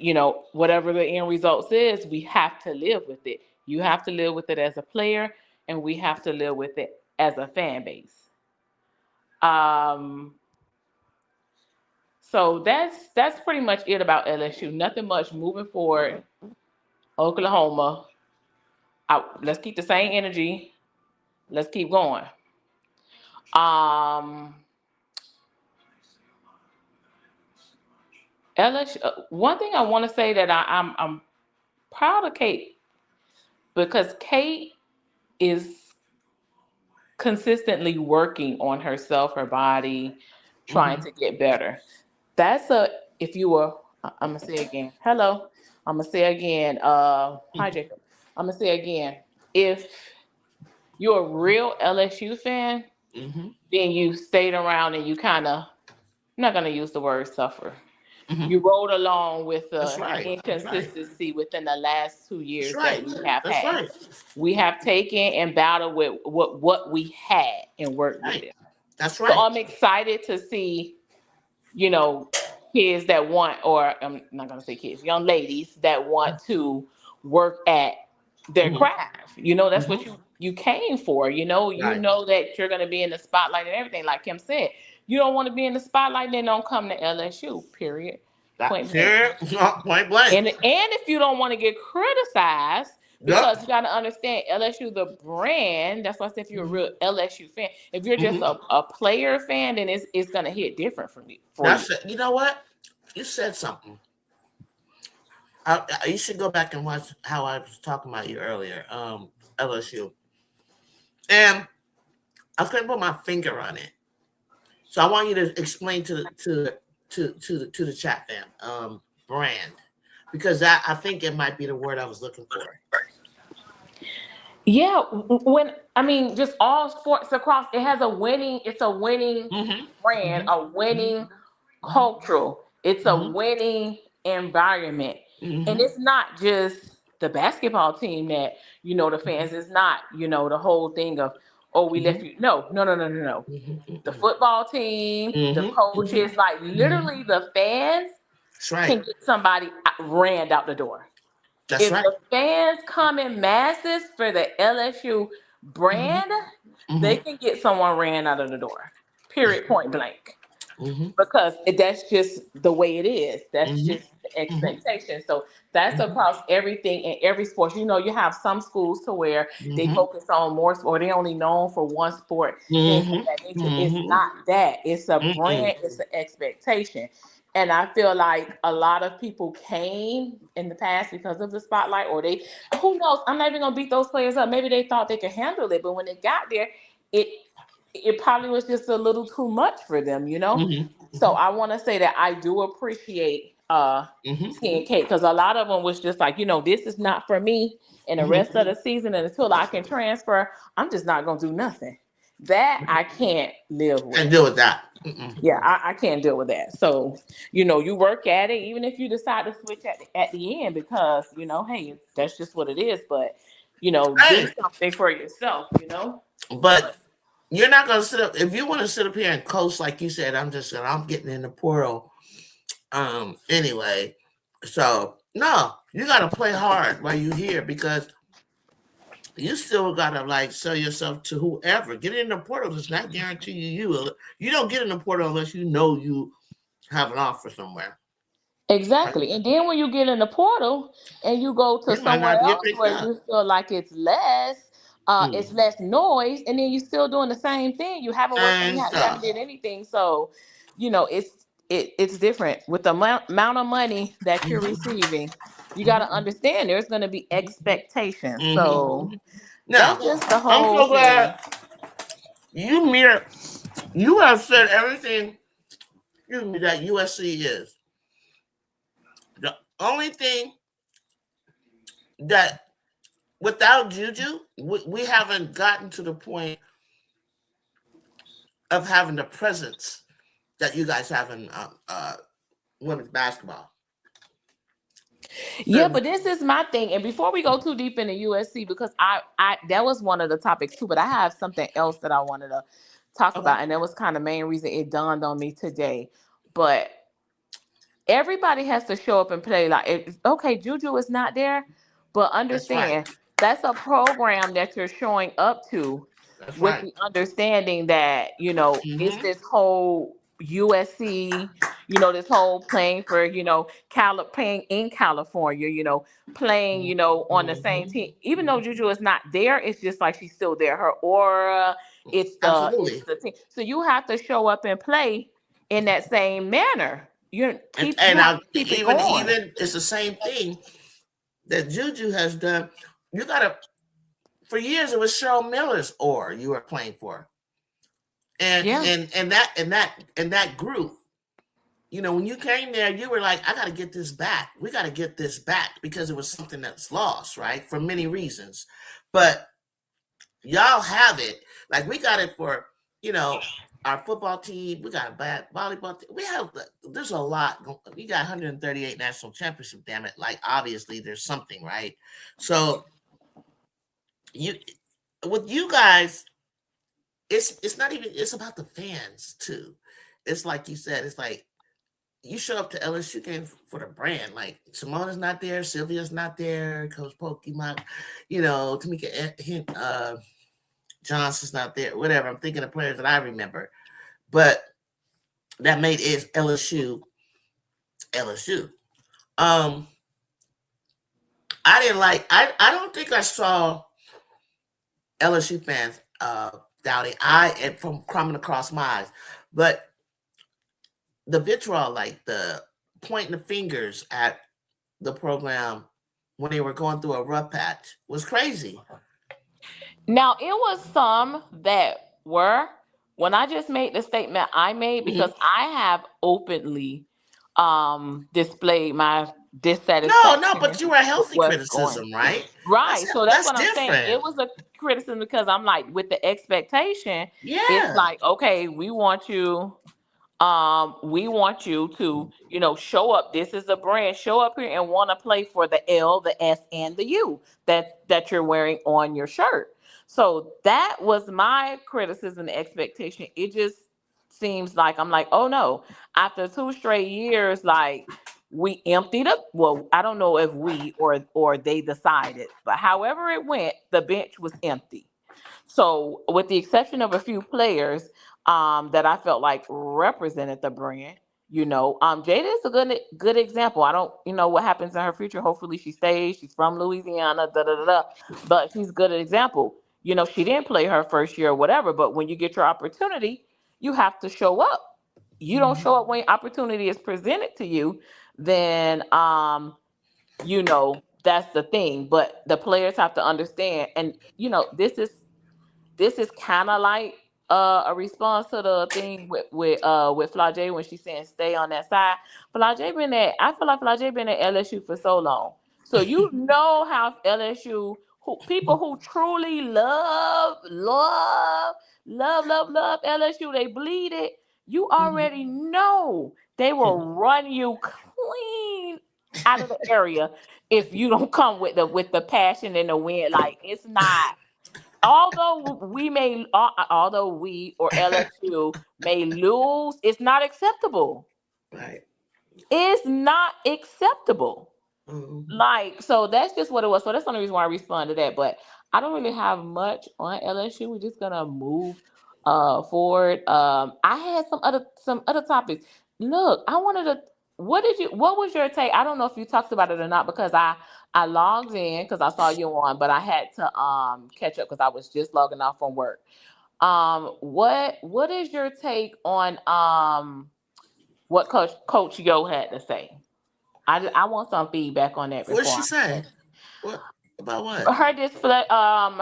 whatever the end results is, we have to live with it. You have to live with it as a player, and we have to live with it as a fan base. um so that's pretty much it about LSU. Nothing much moving forward. Oklahoma, let's keep the same energy. Let's keep going. um LSU, one thing I want to say that I'm proud of Kate, because Kate is consistently working on herself, her body, trying Hmm. to get better. That's a if you were I'm gonna say again. Hello. I'm gonna say again. Hi Jacob. I'm gonna say again. If you're a real LSU fan, Hmm. then you stayed around and you kind of, I'm not gonna use the word suffer. Hmm. You rode along with That's the right. That's right. inconsistency within the last two That's years that right. we have That's had. right. We have taken and battled with what we had and worked with Right. it. That's So right. I'm excited to see, you know, kids that want, or I'm not gonna say kids, young ladies that want to work at their Hmm. craft. That's what Hmm. you came for. You Right. know that you're gonna be in the spotlight and everything. Like Kim said, you don't want to be in the spotlight, then don't come to LSU. Period. Point That's blank. here. Point blank. And if you don't want to get criticized, Yep. because you got to understand LSU, the brand. That's why I said if you're a Hmm. real LSU fan, if you're just Hmm. a player fan, then it's gonna hit different for me for you. That's it. You know what? You said something. You should go back and watch how I was talking about you earlier. LSU, and I couldn't put my finger on it. So I want you to explain to the chat fam, brand, because that I think it might be the word I was looking for. Yeah, when I mean just all sports across, it has a winning. It's a winning Hmm. brand, Hmm. a Hmm. winning Hmm. cultural. It's a Hmm. winning. environment. And Mm-hmm. it's not just the basketball team that, the fans, is not, the whole thing of, oh, we left Mm-hmm. you. No, no, no, no, no, no. The Mm-hmm. football team, the Mm-hmm. coaches, like Mm-hmm. literally the fans That's right. can get somebody ran out the door. That's If right. the fans come in masses for the LSU Mm-hmm. brand, they Mm-hmm. can get someone ran out of the door. Period, point blank, Mm-hmm. because that's just the way it is. That's Mm-hmm. just the Mm-hmm. expectation. So that's across everything in every sport. You have some schools to where they Mm-hmm. focus on more, or they only known for one sport, things of Mm-hmm. that nature. It's Mm-hmm. not that. It's a Mm-mm. brand. It's an expectation. And I feel like a lot of people came in the past because of the spotlight, or they, who knows? I'm not even gonna beat those players up. Maybe they thought they could handle it, but when they got there, it it probably was just a little too much for them. Mm-hmm. So I want to say that I do appreciate Mm-hmm. T and K, because a lot of them was just like, this is not for me. And the Mm-hmm. rest of the season, and until I can transfer, I'm just not gonna do nothing. That I can't live And with. deal with that. Mm-mm. Yeah, I can't deal with that. So, you work at it, even if you decide to switch at the end, because, hey, that's just what it is. But, do Hey, something for yourself. but you're not gonna sit up if you want to sit up here and coast like you said. I'm getting in the portal. Anyway, so no, you gotta play hard while you're here because you still gotta like sell yourself to whoever. Getting in the portal does not guarantee you don't get in the portal unless you know you have an offer somewhere. Right? Exactly. And then when you get in the portal and you go to You might somewhere not get else picked where up. you feel like it's less noise, and then you still doing the same thing. You haven't worked and And you haven't did anything. So, it's different with the amount of money that you're receiving. You got to understand there's going to be expectations. So now, that's just the I'm whole so thing. glad you have said everything. Excuse me, that USC is the only thing that without Juju, we haven't gotten to the point of having the presence that you guys have in women's basketball. Yeah, but this is my thing. And before we go too deep into USC, because I that was one of the topics too, but I have something else that I wanted to talk Okay. about, and that was kind of main reason it dawned on me today. But everybody has to show up and play. Like, okay, Juju is not there, but That's right. understand that's a program that you're showing up to That's with right. the understanding that it's Mm-hmm. this whole USC, this whole playing for playing in California, playing on the same Mm-hmm. team. Even though Juju is not there, it's just like she's still there. Her aura, it's Absolutely. the team. So you have to show up and play in that same manner. You And have now to keep it going. even it's the same thing that Juju has done. You gotta for years it was Cheryl Miller's or you were playing for. And Yeah. that group, when you came there, you were like, I gotta get this back. We gotta get this back because it was something that's lost, right? For many reasons. But y'all have it. Like we got it for, our football team. We got a bad volleyball team. There's a lot. We got 138 national championship, damn it. Like obviously there's something, right? So you with you guys, it's not even it's about the fans too. It's like you said, it's like you show up to LSU game for the brand. Like Simona's not there, Sylvia's not there, Coach Pokemon, Tamika Johnson's not there, whatever. I'm thinking of players that I remember. But that made it LSU. Um, I don't think I saw LSU fans doubting from coming across my eyes. But the vitriol, like the pointing the fingers at the program when they were going through a rough patch was crazy. Now, it was some that were, when I just made the statement I made, because Mhm. I have openly displayed my No, dissatisfaction but with you were a healthy what's going. criticism, right? Right. So that's That's what I'm saying. different. It was a criticism because I'm like, with the expectation, it's Yeah. like, okay, we want you We want you to, show up. This is a brand. Show up here and want to play for the L, the S, and the U that you're wearing on your shirt. So that was my criticism and expectation. It just seems like I'm like, oh no, after 2 straight years, like we emptied up. Well, I don't know if we or they decided, but however it went, the bench was empty. So, with the exception of a few players that I felt like represented the brand, Jada is a good example. I don't, what happens in her future. Hopefully, she stays. She's from Louisiana, da da da da. But she's a good example. She didn't play her first year or whatever. But when you get your opportunity, you have to show up. You don't show up when opportunity is presented to you, then that's the thing. But the players have to understand, and this is kind of like a response to the thing with Flau'jae when she's saying stay on that side. I feel like Flau'jae been at LSU for so long, so how LSU people who truly love LSU, they bleed it. You already know they will run you clean out of the area if you don't come with the passion and the win. Like, it's not. Although we or LSU may lose, it's not acceptable. Right. It's not acceptable. Mm-hmm. Like, so that's just what it was. So that's the only reason why I responded to that. But I don't really have much on LSU. We're just gonna move forward. I had some other topics. Look, I wanted to what was your take? I don't know if you talked about it or not, because I logged in because I saw you on, but I had to catch up because I was just logging off from work. What is your take on what Coach Yo had to say? I want some feedback on that What did before she I say? say. What about what?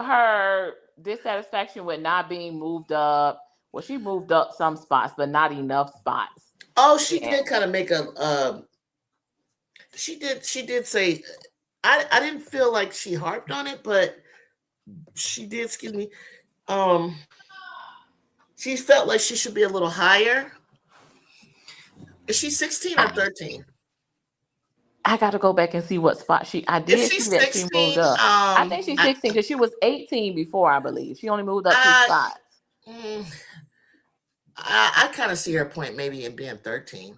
Her dissatisfaction with not being moved up. Well, she moved up some spots, but not enough spots. Oh, she And did kind of make a. She did say. I didn't feel like she harped on it, but she did. Excuse me. Um, she felt like she should be a little higher. Is she 16 or 13? I got to go back and see what spot I If did she's see that she moved 16, up. I think she's 16 because she was 18 before, I believe. She only moved up 2 I, spots. mm, I kind of see her point maybe in being 13.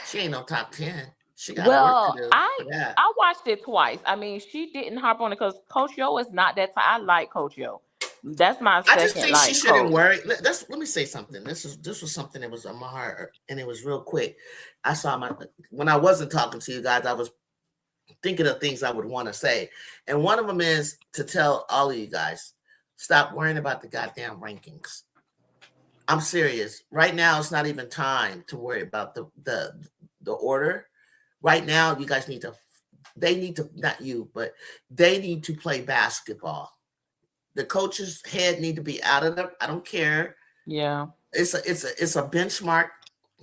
She ain't no top 10. She got work to Well, do I for that. I watched it twice. I mean, she didn't harp on it because Coach Yo is not that. I like Coach Yo. That's my I just second think she like shouldn't coach. worry. Let me say something. This was something that was on my heart, and it was real quick. I saw my when I wasn't talking to you guys, I was thinking of things I would want to say, and one of them is to tell all of you guys, stop worrying about the goddamn rankings. I'm serious. Right now, it's not even time to worry about the order. Right now, you guys need to. They need to, not you, but they need to play basketball. The coach's head need to be out of them. I don't care. Yeah. It's a benchmark,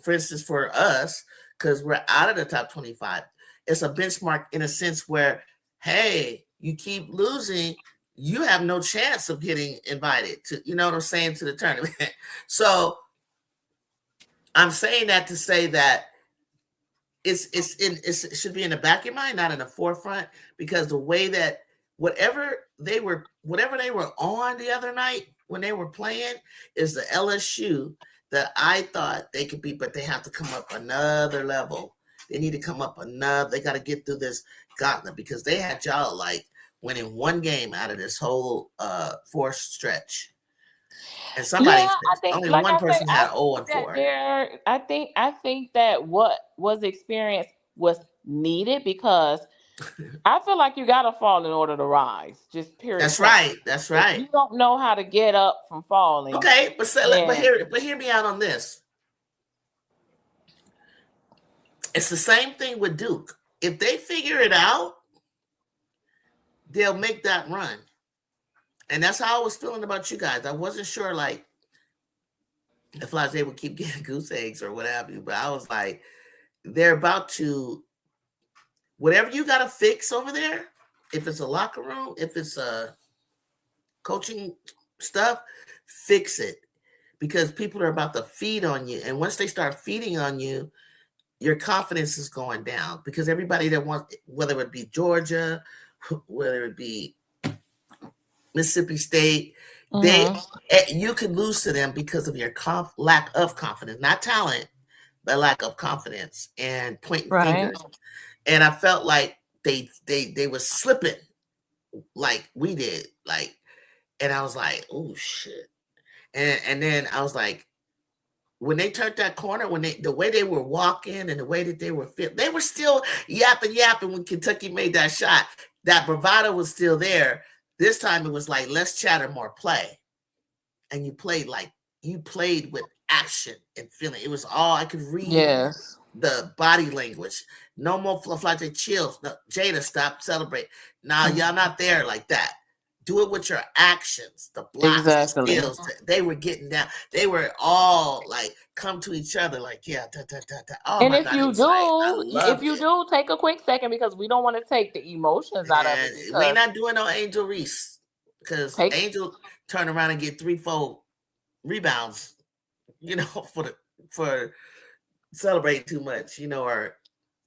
for instance, for us, because we're out of the top 25. It's a benchmark in a sense where, hey, you keep losing, you have no chance of getting invited to, you know what I'm saying, to the tournament. So I'm saying that to say that it should be in the back of your mind, not in the forefront, because the way that whatever they were on the other night when they were playing is the LSU that I thought they could beat, but they have to come up another level. They need to come up another. They got to get through this gauntlet because they had y'all like winning one game out of this whole forced stretch. And Yeah, I think, only like one I say, person I had 0 think and that 4. there, I think that what was experienced was needed because I feel like you gotta fall in order to rise. Just period. That's Point. right. That's If right. you don't know how to get up from falling, Okay, then but hear me out on this. It's the same thing with Duke. If they figure it out, they'll make that run. And that's how I was feeling about you guys. I wasn't sure like if I was able to keep getting goose eggs or whatever, but I was like, they're about to whatever you got to fix over there. If it's a locker room, if it's a coaching stuff, fix it because people are about to feed on you. And once they start feeding on you, your confidence is going down because everybody that wants, whether it be Georgia, whether it be Mississippi State, they Mm-hmm. you can lose to them because of your lack of confidence, not talent, but lack of confidence and pointing Right. fingers. And I felt like they were slipping like we did, like, and I was like, oh shit. And then I was like, when they turned that corner, when the way they were walking and the way that they were they were still yapping when Kentucky made that shot. That bravado was still there. This time it was like less chatter, more play, and you played with action and feeling. It was all I could read Yes. the body language. No more fluffy chills. No, Jada, stop, celebrate. Now y'all not there like that. Do it with your actions, the blocks, the Exactly. steals. They were getting down. They were all like come to each other, like, yeah, da, da, da, da. Oh And my God, it was like I if loved you it. do, take a quick second because we don't want to take the emotions out of it And we because not doing no Angel Reese because take Angel turn around and get 3-4 rebounds, for celebrating too much, or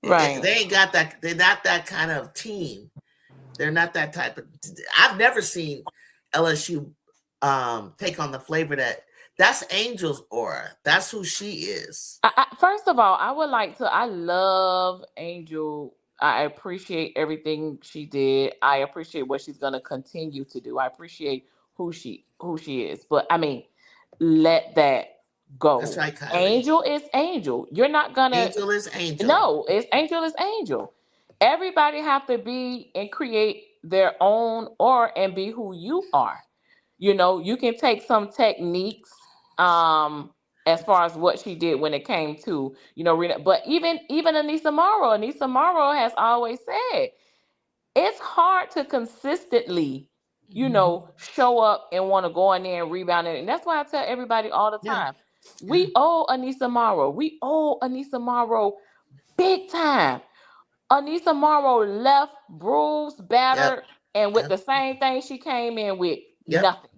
right. they ain't got that. They're not that kind of team. They're not that type of. I've never seen LSU take on the flavor that's Angel's aura. That's who she is. First of all, I would like to. I love Angel. I appreciate everything she did. I appreciate what she's gonna continue to do. I appreciate who she is. But I mean, let that That's go. right, Kyrie. Angel is Angel. You're not gonna. Angel is Angel. No, it's Angel is Angel. Everybody have to be and create their own or and be who you are. You can take some techniques as far as what she did when it came to, but even Anissa Morrow has always said it's hard to consistently, show up and want to go in there and rebound it. And that's why I tell everybody all the Yeah, time, yeah, we owe Anissa Morrow. We owe Anissa Morrow big time. Anissa Morrow left bruised, yep, battered, and with yep, the same thing she came in with, yep, nothing.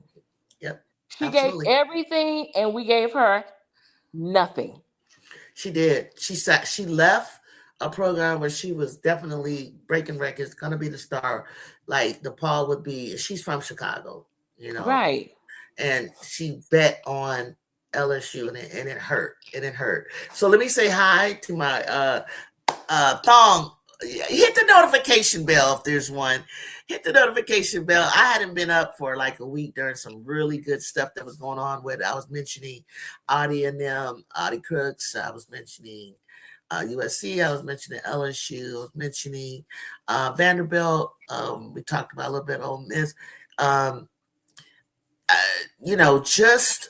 yep. She gave Absolutely. everything, and we gave her nothing. She did. She left a program where she was definitely breaking records, gonna be the star. Like DePaul would be. She's from Chicago, Right. and she bet on LSU, and it hurt. And it hurt. So let me say hi to my thong. Hit the notification bell if there's one. Hit the notification bell. I hadn't been up for like a week during some really good stuff that was going on with. I was mentioning Audie and them, Audie Crooks. I was mentioning USC. I was mentioning LSU. I was mentioning Vanderbilt. We talked about a little bit on this. Um, just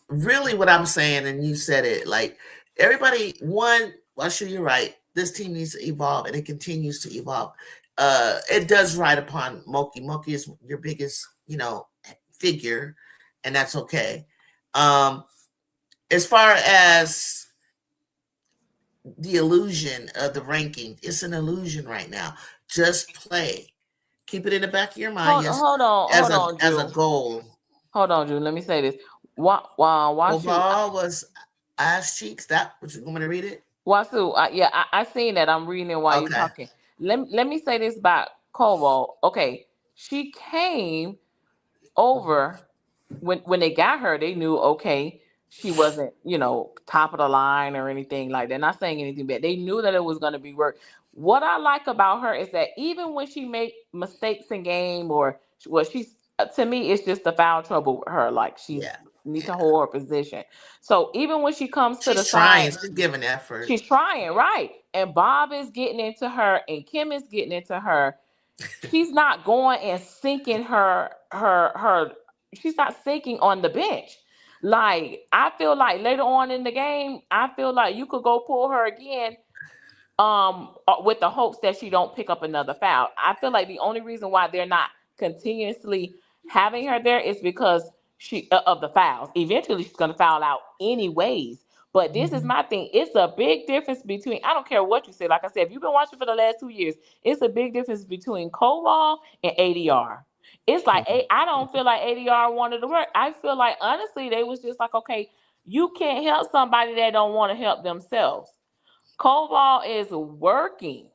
really what I'm saying, and you said it, like everybody, well, sure, you're right. This team needs to evolve, and it continues to evolve. It does ride upon Moki. Moki is your biggest, figure, and that's okay. Um, as far as the illusion of the ranking, it's an illusion right now. Just play. Keep it in the back of your mind. Hold, Yes, hold on, as hold a on, as a Drew. goal. Hold on, Drew. Let me say this. Washu, Overall was ass cheeks. That would you want me to read it? Wasu. Yeah, I seen that. I'm reading it while you're Okay. talking. Let me say this about Koval. Okay, she came over when they got her. They knew okay, she wasn't top of the line or anything like that. Not saying anything bad. They knew that it was going to be work. What I like about her is that even when she make mistakes in game or she's to me it's just the foul trouble with her. Like she's Yeah. need to Yeah. hold her position. So even when she comes to the She's trying. side, She's giving effort. she's trying, right? And Bob is getting into her and Kim is getting into her. She's not going and sinking her she's not sinking on the bench. Like I feel like later on in the game, I feel like you could go pull her again with the hopes that she don't pick up another foul. I feel like the only reason why they're not continuously having her there is because she of the fouls. Eventually she's going to foul out anyways. But this is Mhm. my thing. It's a big difference between, I don't care what you say. Like I said, if you've been watching for the last 2 years, it's a big difference between Koval and ADR. It's like I don't feel like ADR wanted to work. I feel like honestly they was just like, okay, you can't help somebody that don't want to help themselves. Koval is working.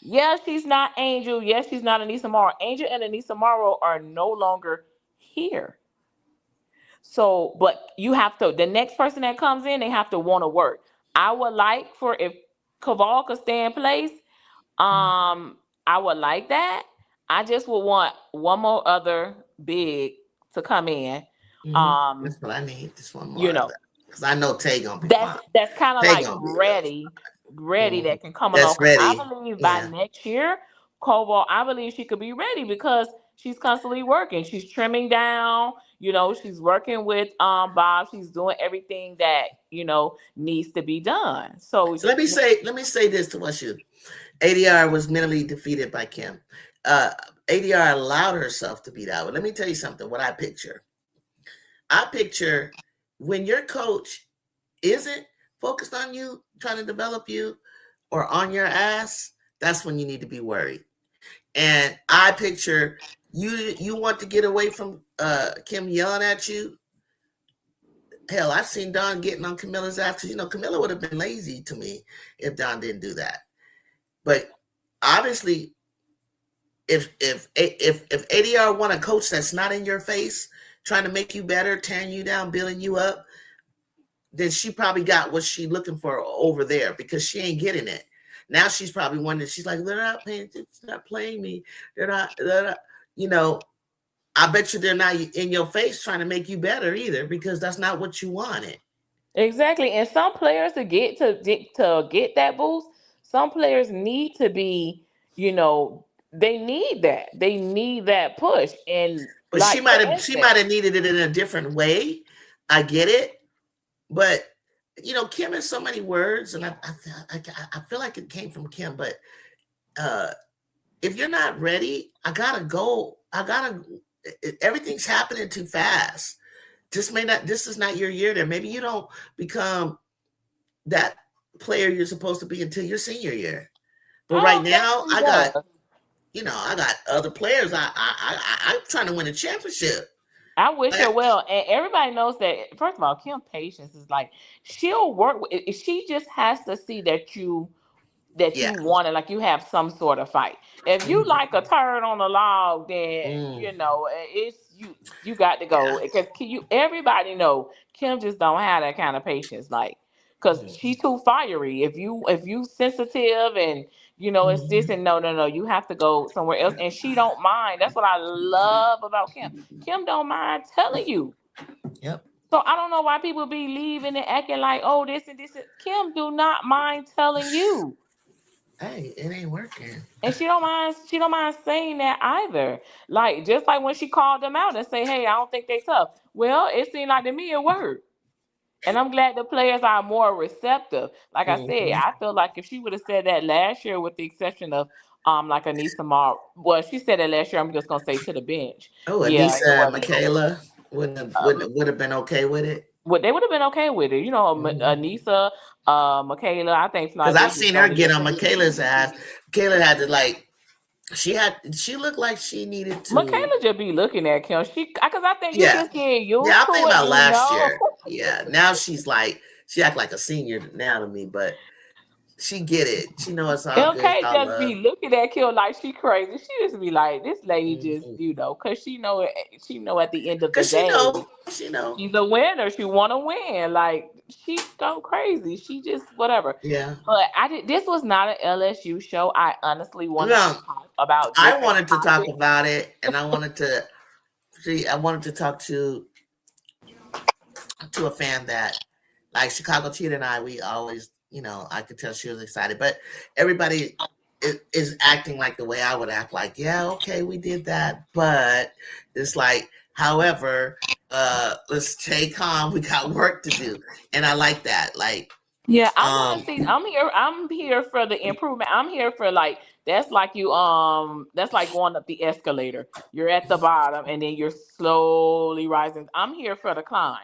Yeah, she's not Angel. Yes, she's not Anissa Morrow. Angel and Anissa Morrow are no longer here. So, but you have to, the next person that comes in, they have to want to work. I would like for if Kaval could stay in place, I would like that. I just would want one more other big to come in. That's what I need. Just one more You of know, that. Because I know Tay gonna be that's fine. that's kind of Tay like gonna be ready. ready that can come along. That's Because I ready. believe by Yeah. next year, Cobalt, I believe she could be ready because she's constantly working. She's trimming down. You know, she's working with Bob. She's doing everything that needs to be done. So So let me say this to Washu. ADR was mentally defeated by Kim. Uh, ADR allowed herself to beat out. Let me tell you something. What I picture. I picture when your coach isn't focused on you, trying to develop you, or on your ass, that's when you need to be worried. And I picture you want to get away from Kim yelling at you. Hell, I've seen Don getting on Camilla's ass because Camilla would have been lazy to me if Don didn't do that. But obviously, if ADR want a coach that's not in your face, trying to make you better, tearing you down, building you up, then she probably got what she's looking for over there because she ain't getting it. Now she's probably wondering. She's like, they're not paying. It's not playing me. They're not. I bet you they're not in your face trying to make you better either because that's not what you wanted. exactly, and some players to get that boost, some players need to be, they need that. They need that push. And But she like for might have she instance, might have needed it in a different way. I get it, but Kim has so many words, and I feel like it came from Kim. But if you're not ready, I gotta go. Everything's happening too fast. This is not your year there. Maybe you don't become that player you're supposed to be until your senior year. But I right don't think now, she does. I got other players. I'm trying to win a championship. I wish her Like, well, and everybody knows that. First of all, Kim Patience is like she'll work. She just has to see that you yeah. want it, like you have some sort of fight. If you Mhm. like a turd on the log, then Mm, it's you got to yeah. go because everybody know Kim just don't have that kind of patience, like because Mhm. she too fiery. If you sensitive and it's this Mhm. and no, you have to go somewhere else, and she don't mind. That's what I love about Kim. Kim don't mind telling you. Yep. So I don't know why people be leaving and acting like, oh, this and this. Kim do not mind telling you. Hey, it ain't working. And she don't mind saying that either. Like just like when she called them out and say, "Hey, I don't think they tough." Well, it seemed like to me it worked. And I'm glad the players are more receptive. Like I said, Mhm. I feel like if she would have said that last year, with the exception of like Anissa Mar, well, she said that last year. I'm just gonna say to the bench. Oh, Yeah, it Anissa and wasn't. Michaela would have been okay with it. They would have been okay with it. Anissa, Michaela. I think Because Fly I've just seen her don't get even on say it. Michaela's ass. Michaela had to she looked like she needed to. Michaela just be looking at Kim. Because I think you Yeah. just get Yeah, used I'm to thinking it, about last year. you know. Yeah. Now she act like a senior now to me, but she get it. She know it's all good. It's LK all just love. be looking at Kim like she crazy. She just be like, this lady just, Mhm. because she know at the end of the Cause she day, know. She know. she's a winner. She want to win. Like she go crazy. She just whatever. Yeah. But I did. This was not an LSU show. I honestly wanted to No, talk about I different wanted to talk topics. about it, and I wanted to see. I wanted to talk to a fan that like Chicago Cheetah and I. We always, I could tell she was excited, but everybody is acting like the way I would act. Like, yeah, okay, we did that, but it's like, however, let's stay calm. We got work to do, and I like that. Like, Yeah, I want to um, see. I'm here. I'm here for the improvement. I'm here for like that's like you. That's like going up the escalator. You're at the bottom and then you're slowly rising. I'm here for the climb.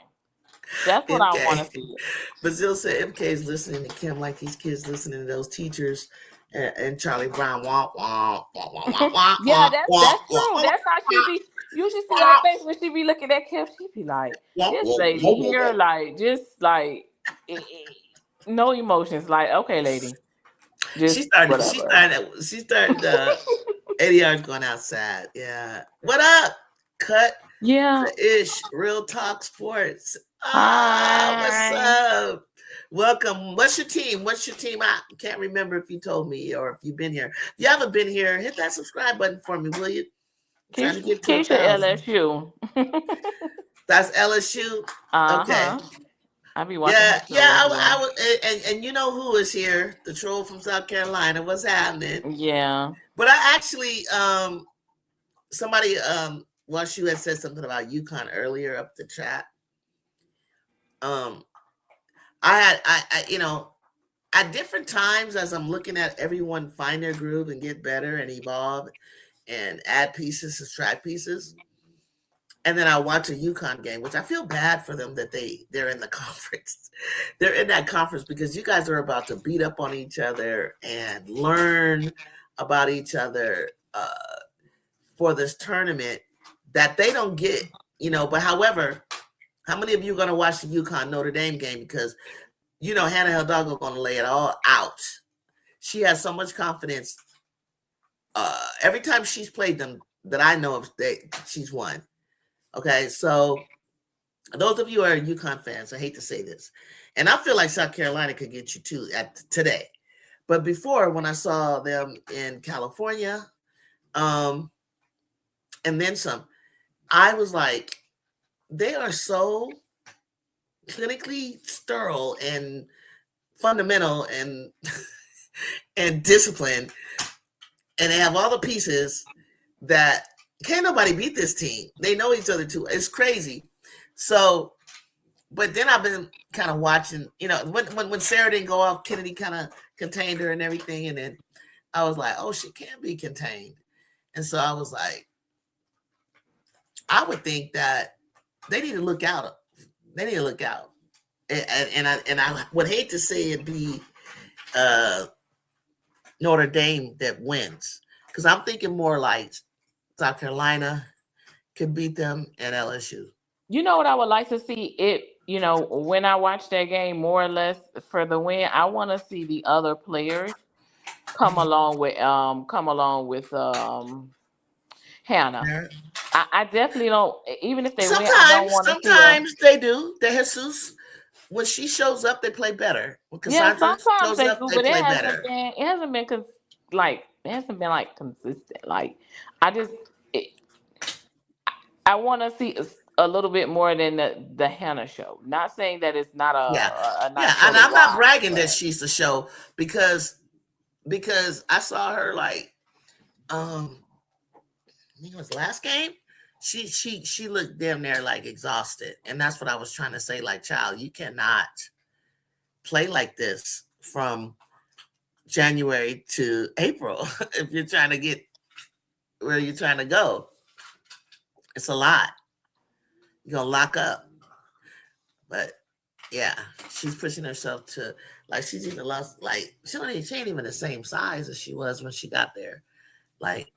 That's what I want to MK. see. Bazil said MK is listening to Kim like these kids listening to those teachers and Charlie Brown. Wah, wah, wah, wah, wah, wah, Yeah, wah, wah, that's wah, true. wah, That's how she be. You should see her wah, face when she be looking at Kim. She be like, wah, this wah, lady wah, wah, here, wah. like, just like, no emotions. Like, okay, lady, just She started. She whatever. started. She started. ADR's going outside. Yeah. What up? Cut Yeah. the ish. Real talk sports. Ah, what's Hi. up? Welcome. What's your team? What's your team? I can't remember if you told me or if you've been here. If you haven't been here, hit that subscribe button for me, will you? I'm trying to get to Keisha 1,000. LSU. That's LSU. Okay. Uh-huh. I be watching her Yeah, show yeah. I regularly. was, and you know who is here? The troll from South Carolina. What's happening? Yeah. But I actually, somebody, once you had said something about UConn earlier up the chat. Um, you know, at different times as I'm looking at everyone find their groove and get better and evolve and add pieces, subtract pieces. And then I watch a UConn game, which I feel bad for them that they're in the conference. They're in that conference because you guys are about to beat up on each other and learn about each other for this tournament that they don't get, you know. But however, how many of you are going to watch the UConn Notre Dame game? Because you know Hannah Hidalgo going to lay it all out. She has so much confidence. Every time she's played them that I know of, she's won. Okay, so those of you who are UConn fans, I hate to say this, and I feel like South Carolina could get you too at today. But before, when I saw them in California, and then some, I was like, they are so clinically sterile and fundamental and and disciplined, and they have all the pieces that can't nobody beat this team. They know each other too. It's crazy. So, but then I've been kind of watching, you know, when Sarah didn't go off, Kennedy kind of contained her and everything, and then I was like, oh, she can be contained, and so I was like, I would think that they need to look out. They need to look out, and I would hate to say it be Notre Dame that wins because I'm thinking more like South Carolina could beat them and LSU. You know what I would like to see it, when I watch that game more or less for the win, I want to see the other players come along with Hannah. Yeah. I definitely don't, even if they win, I don't Sometimes, want to see her. sometimes they do. The Jesus, when she shows up, they play better. When Yeah, Cassandra sometimes shows they up, do, they but play better. it hasn't been like consistent. Like I just it, I want to see a little bit more than the Hannah show. Not saying that it's not a, Yeah, a, a yeah. nice show And to I'm not watch, bragging that but she's the show because I saw her like I think it was last game. She looked damn near like exhausted, and that's what I was trying to say. Like, child, you cannot play like this from January to April if you're trying to get where you're trying to go. It's a lot. You're gonna lock up. But yeah, she's pushing herself to like she's even lost like she ain't even the same size as she was when she got there. Like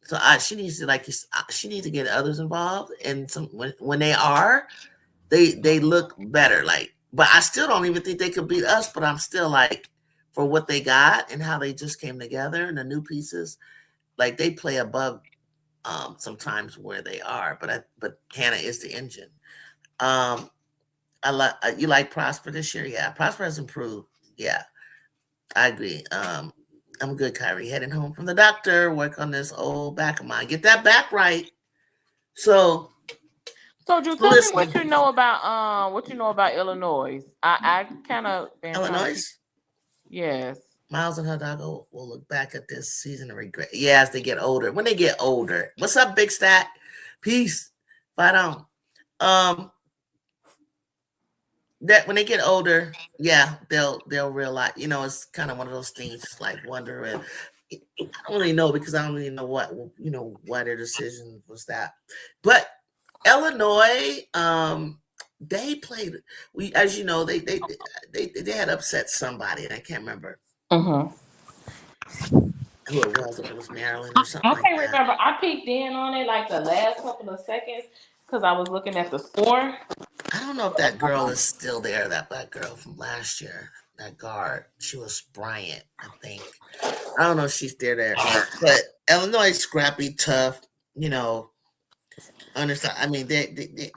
so she needs to she needs to get others involved and some when they are, they look better. Like but I still don't even think they could beat us, but I'm still like for what they got and how they just came together and the new pieces, like they play above sometimes where they are, but Hannah is the engine. Um I like you like Prosper this year? Yeah, Prosper has improved. Yeah, I agree. I'm good, Kyrie. Heading home from the doctor. Work on this old back of mine. Get that back right. So, so Drew, so tell me listen, what you know about Illinois. I kind of been trying to keep. Illinois, Yes. Miles and Hidalgo will look back at this season and regret. Yeah, as they get older. When they get older. What's up, Big Stat? Peace. Fight on. Um, that when they get older, yeah, they'll realize. You know, it's kind of one of those things. Just like wondering. I don't really know because I don't really know why their decision was that. But Illinois, they played. We, as you know, they had upset somebody, and I can't remember Mm-hmm. who it was. If it was Maryland or something I like can't that. remember. I peeked in on it like the last couple of seconds because I was looking at the score. I don't know if that girl is still there. That black girl from last year, that guard. She was Bryant, I think. I don't know if she's still there, but Illinois is scrappy, tough. You know, understand. I mean,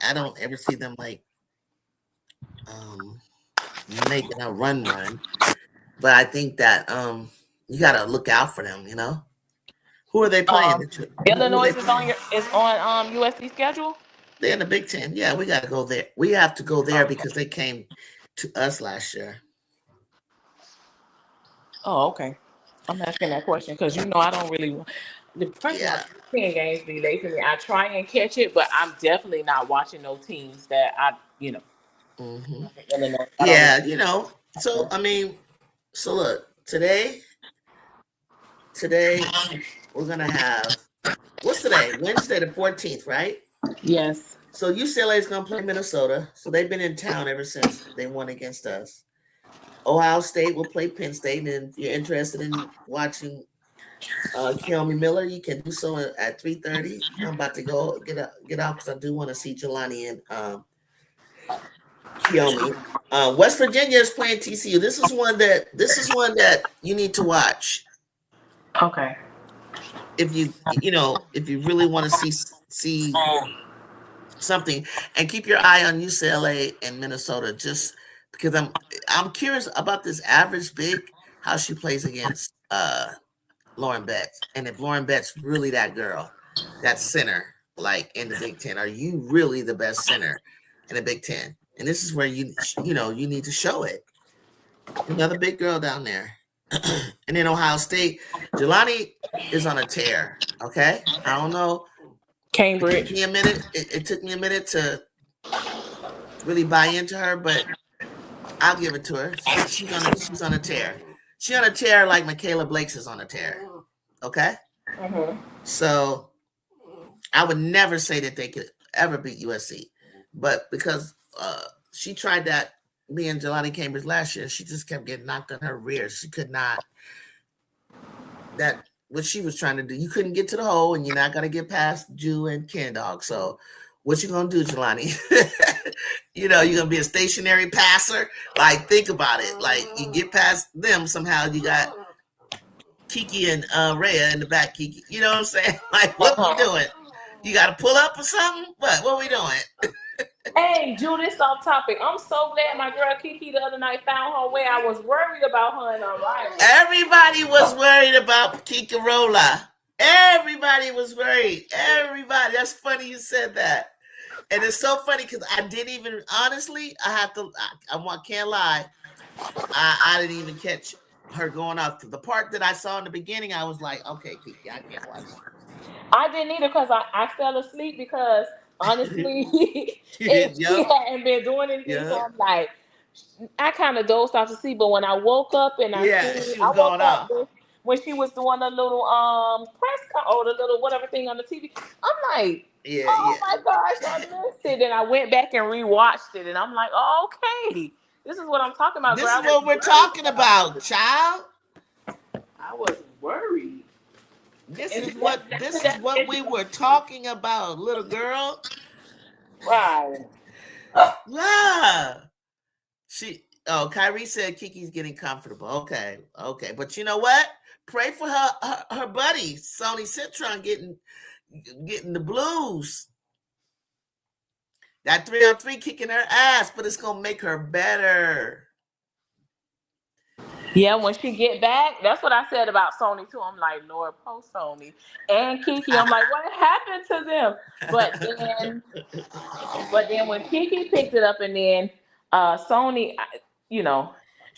I don't ever see them like um making a run. But I think that you got to look out for them. You know, who are they playing? Um, Who are Illinois they is playing? on USC schedule. They're in the Big Ten. Yeah, we got to go there. We have to go there because they came to us last year. Oh, okay. I'm asking that question because I don't really. First of all, Yeah. 10 games be late for me. I try and catch it, but I'm definitely not watching no teams that Hmm. Illinois. I don't really. Yeah. You know. So I mean, so look today. Today we're gonna have what's today? Wednesday the 14th, right? Yes. So UCLA is gonna play Minnesota. So they've been in town ever since they won against us. Ohio State will play Penn State, and if you're interested in watching Kiyomi Miller, you can do so at 3:30. I'm about to get out because I do want to see Jelani and Kiyomi. West Virginia is playing TCU. This is one that you need to watch Okay. if you really want to see something, and keep your eye on UCLA and Minnesota just because I'm curious about this average big how she plays against Lauren Betts, and if Lauren Betts really that girl, that center like in the Big Ten, are you really the best center in the Big Ten? And this is where you need to show it. Another big girl down there, and then Ohio State, Jelani is on a tear. Okay, I don't know. It took Cambridge. me a minute. It took me a minute to really buy into her, but I'll give it to her. She's on a tear. She's on a tear like Michaela Blake's is on a tear. Okay, Mm-hmm. so I would never say that they could ever beat USC, but because she tried that, me and Jelani Cambridge last year, she just kept getting knocked on her rear. She could not. That what she was trying to do. You couldn't get to the hole, and you're not gonna get past Jew and Ken Dog. So, what you gonna do, Jelani? You're gonna be a stationary passer. Like, think about it. Like, you get past them somehow. You got Kiki and Rhea in the back. Kiki, you know what I'm saying? Like, what we Uh-huh. doing? You got to pull up or something? What we doing? Hey, Drew, this off topic. I'm so glad my girl Kiki the other night found her way. I was worried about her in her rival. Everybody was worried about Kikarola. Everybody was worried. Everybody. That's funny you said that. And it's so funny because I didn't even honestly. I have to. Can't lie. I didn't even catch her going off. The part that I saw in the beginning, I was like, okay, Kiki, I can't watch I didn't either because I fell asleep because honestly, she Yep. hadn't been doing anything. So Yep. I'm like, I kind of dozed off to sleep. But when I woke up and Yeah. She was I woke going up off. when she was doing the little or the little whatever thing on the TV. I'm like, Yeah. oh Yeah. my gosh, I missed it. And I went back and rewatched it, and I'm like, oh, okay, this is what I'm talking about, girl. This I is was what we're worried talking about her. about, child. I was worried. This And is that's, what that's, this is what that's, we were talking about, little girl. right. Yeah. Kyrie said Kiki's getting comfortable. Okay, okay. But you know what? Pray for her buddy, Sony Citron, getting the blues. That 3-on-3 kicking her ass, but it's gonna make her better. Yeah, when she get back, that's what I said about Sony too. I'm like, Lord, post Sony and Kiki. I'm like, what happened to them? But then, but then when Kiki picked it up, and then Sony, Yeah,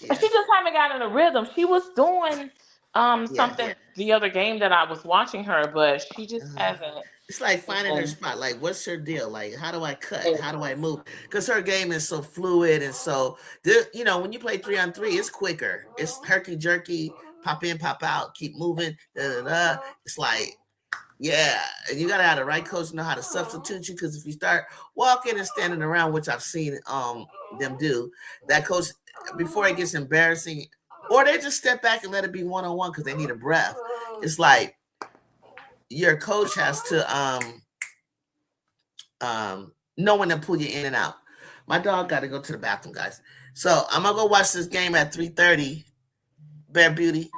she just haven't gotten a rhythm. She was doing yeah. something the other game that I was watching her, but she just Uh-huh. hasn't It's like finding her been. spot. Like, what's her deal? Like, how do I cut? How do I move? Because her game is so fluid and so, when you play 3-on-3, it's quicker. It's herky jerky, pop in, pop out, keep moving. Da, da, da. It's like Yeah, and you gotta have the right coach to know how to substitute you. Because if you start walking and standing around, which I've seen them do, that coach before it gets embarrassing, or they just step back and let it be one-on-one because they need a breath. It's like your coach has to know when to pull you in and out. My dog got to go to the bathroom, guys. So I'm gonna go watch this game at 3:30. Bear Beauty.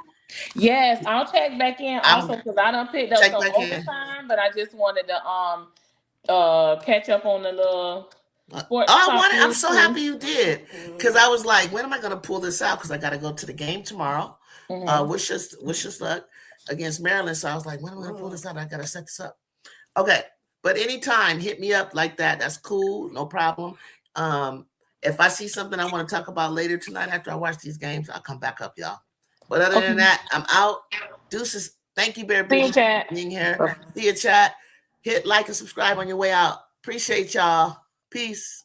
Yes, I'll check back in also because I done picked up Check some back in. overtime, but I just wanted to catch up on the little sports talk I'm real so quick. happy you did, because I was like, when am I gonna pull this out? Because I got to go to the game tomorrow. Wish us luck against Maryland. So I was like, when am I gonna pull this out? I gotta set this up. Okay, but anytime, hit me up like that. That's cool, no problem. If I see something I want to talk about later tonight after I watch these games, I'll come back up, y'all. But other than that, I'm out. Deuces. Thank you, Bear Beauty, for being here. See you, chat. Hit like and subscribe on your way out. Appreciate y'all. Peace.